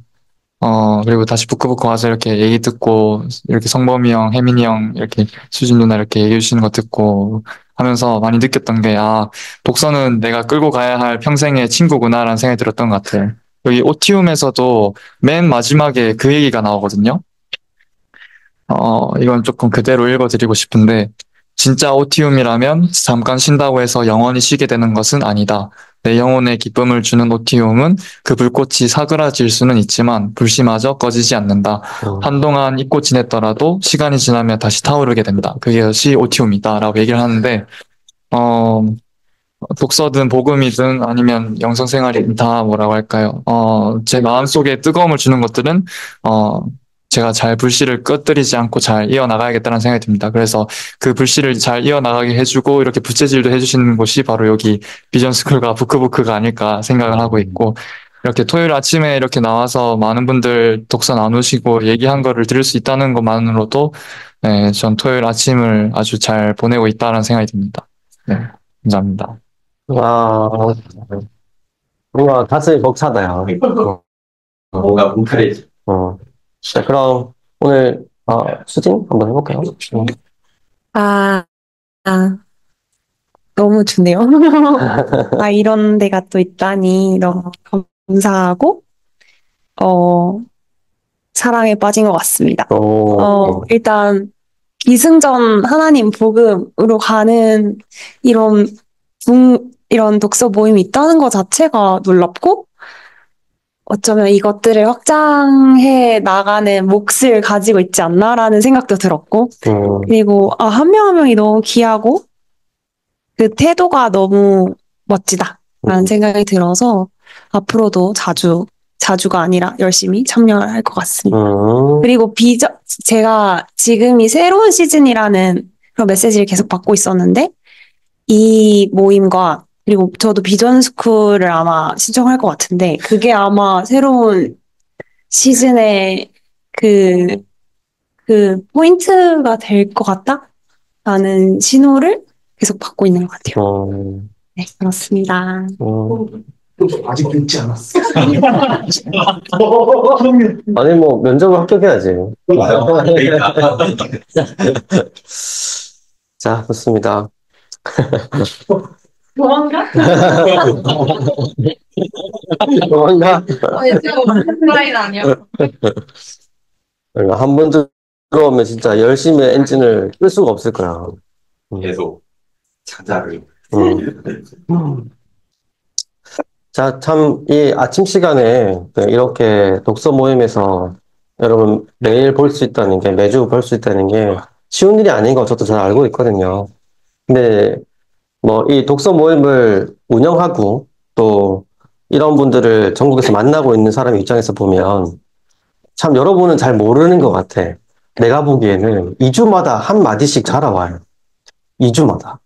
그리고 다시 부끄부끄 와서 이렇게 얘기 듣고, 이렇게 성범이 형, 혜민이 형, 이렇게 수진 누나 이렇게 얘기해 주시는 거 듣고 하면서 많이 느꼈던 게, 독서는 내가 끌고 가야 할 평생의 친구구나라는 생각이 들었던 것 같아요. 여기 오티움에서도 맨 마지막에 그 얘기가 나오거든요. 이건 조금 그대로 읽어드리고 싶은데, 진짜 오티움이라면 잠깐 쉰다고 해서 영원히 쉬게 되는 것은 아니다. 내 영혼에 기쁨을 주는 오티움은 그 불꽃이 사그라질 수는 있지만 불씨마저 꺼지지 않는다. 한동안 잊고 지냈더라도 시간이 지나면 다시 타오르게 된다. 그것이 오티움이다. 라고 얘기를 하는데, 독서든 복음이든 아니면 영성생활이든 다 뭐라고 할까요? 제 마음속에 뜨거움을 주는 것들은, 제가 잘 불씨를 꺼뜨리지 않고 잘 이어나가야겠다는 생각이 듭니다. 그래서 그 불씨를 잘 이어나가게 해주고 이렇게 부채질도 해주시는 곳이 바로 여기 비전스쿨과 부크부크가 아닐까 생각을 하고 있고, 이렇게 토요일 아침에 이렇게 나와서 많은 분들 독서 나누시고 얘기한 거를 들을 수 있다는 것만으로도, 네, 전 토요일 아침을 아주 잘 보내고 있다는 생각이 듭니다. 네, 감사합니다. 뭔가 가슴이 벅차다요. 뭔가 뭉클해지. 자, 그럼 오늘 수진 한번 해볼까요? 너무 좋네요. 이런 데가 또 있다니 너무 감사하고, 사랑에 빠진 것 같습니다. 일단, 기승전 하나님 복음으로 가는 이런 독서 모임이 있다는 것 자체가 놀랍고, 어쩌면 이것들을 확장해 나가는 몫을 가지고 있지 않나라는 생각도 들었고, 그리고 한 명 한 명이 너무 귀하고 그 태도가 너무 멋지다라는 생각이 들어서 앞으로도 자주가 아니라 열심히 참여를 할 것 같습니다. 그리고 제가 지금이 새로운 시즌이라는 그런 메시지를 계속 받고 있었는데, 이 모임과 그리고 저도 비전스쿨을 아마 신청할 것 같은데, 그게 아마 새로운 시즌의 그 포인트가 될 것 같다라는 신호를 계속 받고 있는 것 같아요. 네, 그렇습니다. 아직 늦지 않았어. 아니, 뭐, 면접을 합격해야지. 자, 좋습니다. 도망가? 도망가? 오프라인 아니야? 한 번 들어오면 진짜 열심히 엔진을 끌 수가 없을 거야. 계속 찾아를. 자, 참, 이 아침 시간에 이렇게 독서 모임에서 여러분 매일 볼 수 있다는 게, 매주 볼 수 있다는 게 쉬운 일이 아닌 거 저도 잘 알고 있거든요. 근데 뭐 이 독서 모임을 운영하고 또 이런 분들을 전국에서 만나고 있는 사람 입장에서 보면 참 여러분은 잘 모르는 것 같아. 내가 보기에는 2주마다 한 마디씩 자라와요. 2주마다.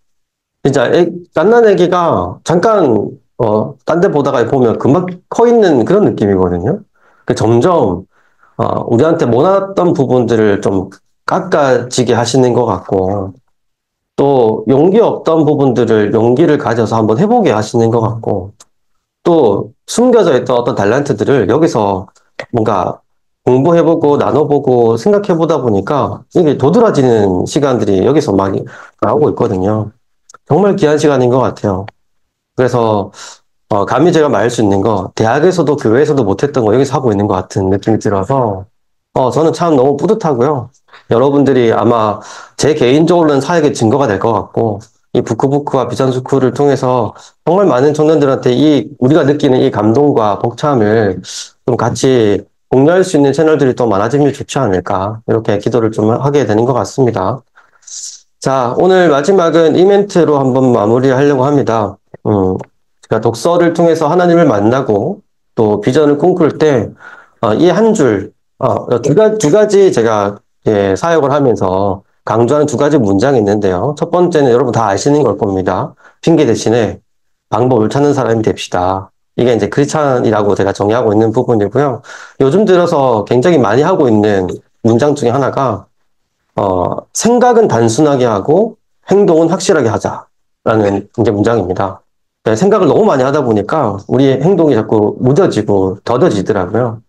진짜 갓난 애기가 잠깐 딴 데 보다가 보면 금방 커 있는 그런 느낌이거든요. 점점 우리한테 못왔던 부분들을 좀 깎아지게 하시는 것 같고, 또 용기 없던 부분들을 용기를 가져서 한번 해보게 하시는 것 같고, 또 숨겨져 있던 어떤 탤런트들을 여기서 뭔가 공부해보고 나눠보고 생각해보다 보니까 이게 도드라지는 시간들이 여기서 많이 나오고 있거든요. 정말 귀한 시간인 것 같아요. 그래서 감히 제가 말할 수 있는 거, 대학에서도 교회에서도 못했던 거 여기서 하고 있는 것 같은 느낌이 들어서, 저는 참 너무 뿌듯하고요. 여러분들이 아마 제 개인적으로는 사역의 증거가 될 것 같고, 이 부크부크와 비전스쿨을 통해서 정말 많은 청년들한테 우리가 느끼는 이 감동과 벅참을 좀 같이 공유할 수 있는 채널들이 더 많아지면 좋지 않을까, 이렇게 기도를 좀 하게 되는 것 같습니다. 자, 오늘 마지막은 이 멘트로 한번 마무리하려고 합니다. 제가 독서를 통해서 하나님을 만나고 또 비전을 꿈꿀 때, 이 한 줄, 두 가지 제가 사역을 하면서 강조하는 두 가지 문장이 있는데요. 첫 번째는 여러분 다 아시는 걸 겁니다. 핑계 대신에 방법을 찾는 사람이 됩시다. 이게 이제 크리스찬이라고 제가 정의하고 있는 부분이고요. 요즘 들어서 굉장히 많이 하고 있는 문장 중에 하나가, 생각은 단순하게 하고 행동은 확실하게 하자라는 이제 문장입니다. 생각을 너무 많이 하다 보니까 우리의 행동이 자꾸 무뎌지고 더뎌지더라고요.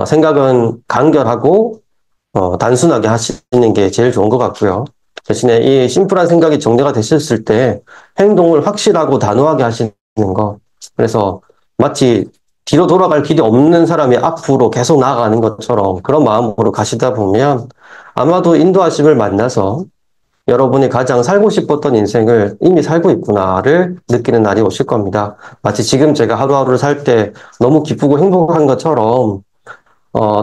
생각은 간결하고 단순하게 하시는 게 제일 좋은 것 같고요. 대신에 이 심플한 생각이 정리가 되셨을 때 행동을 확실하고 단호하게 하시는 거. 그래서 마치 뒤로 돌아갈 길이 없는 사람이 앞으로 계속 나아가는 것처럼 그런 마음으로 가시다 보면 아마도 인도하심을 만나서 여러분이 가장 살고 싶었던 인생을 이미 살고 있구나를 느끼는 날이 오실 겁니다. 마치 지금 제가 하루하루를 살 때 너무 기쁘고 행복한 것처럼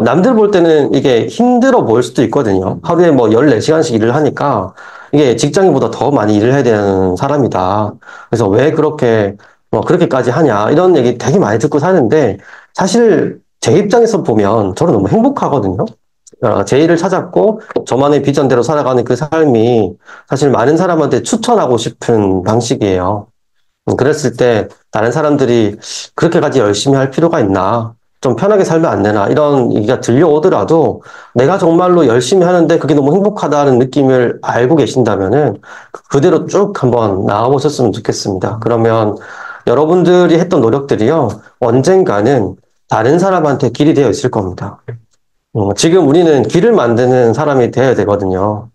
남들 볼 때는 이게 힘들어 보일 수도 있거든요. 하루에 뭐 14시간씩 일을 하니까 이게 직장인보다 더 많이 일을 해야 되는 사람이다. 그래서 왜 그렇게까지 하냐. 이런 얘기 되게 많이 듣고 사는데 사실 제 입장에서 보면 저는 너무 행복하거든요. 제 일을 찾았고 저만의 비전대로 살아가는 그 삶이 사실 많은 사람한테 추천하고 싶은 방식이에요. 그랬을 때 다른 사람들이 그렇게까지 열심히 할 필요가 있나? 좀 편하게 살면 안 되나? 이런 얘기가 들려오더라도 내가 정말로 열심히 하는데 그게 너무 행복하다는 느낌을 알고 계신다면은 그대로 쭉 한번 나아보셨으면 좋겠습니다. 그러면 여러분들이 했던 노력들이요, 언젠가는 다른 사람한테 길이 되어 있을 겁니다. 지금 우리는 길을 만드는 사람이 되어야 되거든요.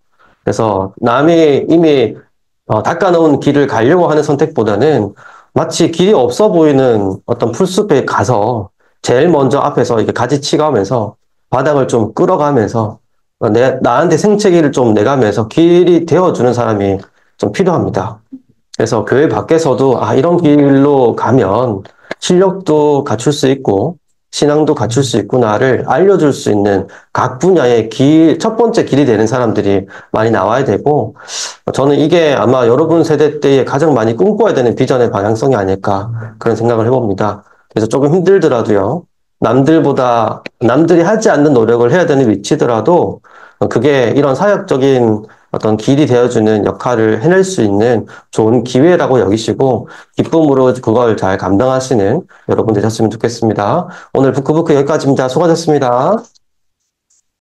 그래서 남이 이미 닦아놓은 길을 가려고 하는 선택보다는 마치 길이 없어 보이는 어떤 풀숲에 가서 제일 먼저 앞에서 이렇게 가지치가면서 바닥을 좀 끌어가면서 나한테 생채기를 좀 내가면서 길이 되어주는 사람이 좀 필요합니다. 그래서 교회 밖에서도 이런 길로 가면 실력도 갖출 수 있고 신앙도 갖출 수 있구나를 알려줄 수 있는 각 분야의 첫 번째 길이 되는 사람들이 많이 나와야 되고, 저는 이게 아마 여러분 세대 때에 가장 많이 꿈꿔야 되는 비전의 방향성이 아닐까, 그런 생각을 해봅니다. 그래서 조금 힘들더라도요, 남들이 하지 않는 노력을 해야 되는 위치더라도, 그게 이런 사역적인 어떤 길이 되어주는 역할을 해낼 수 있는 좋은 기회라고 여기시고 기쁨으로 그걸 잘 감당하시는 여러분 되셨으면 좋겠습니다. 오늘 부크부크 여기까지입니다. 수고하셨습니다.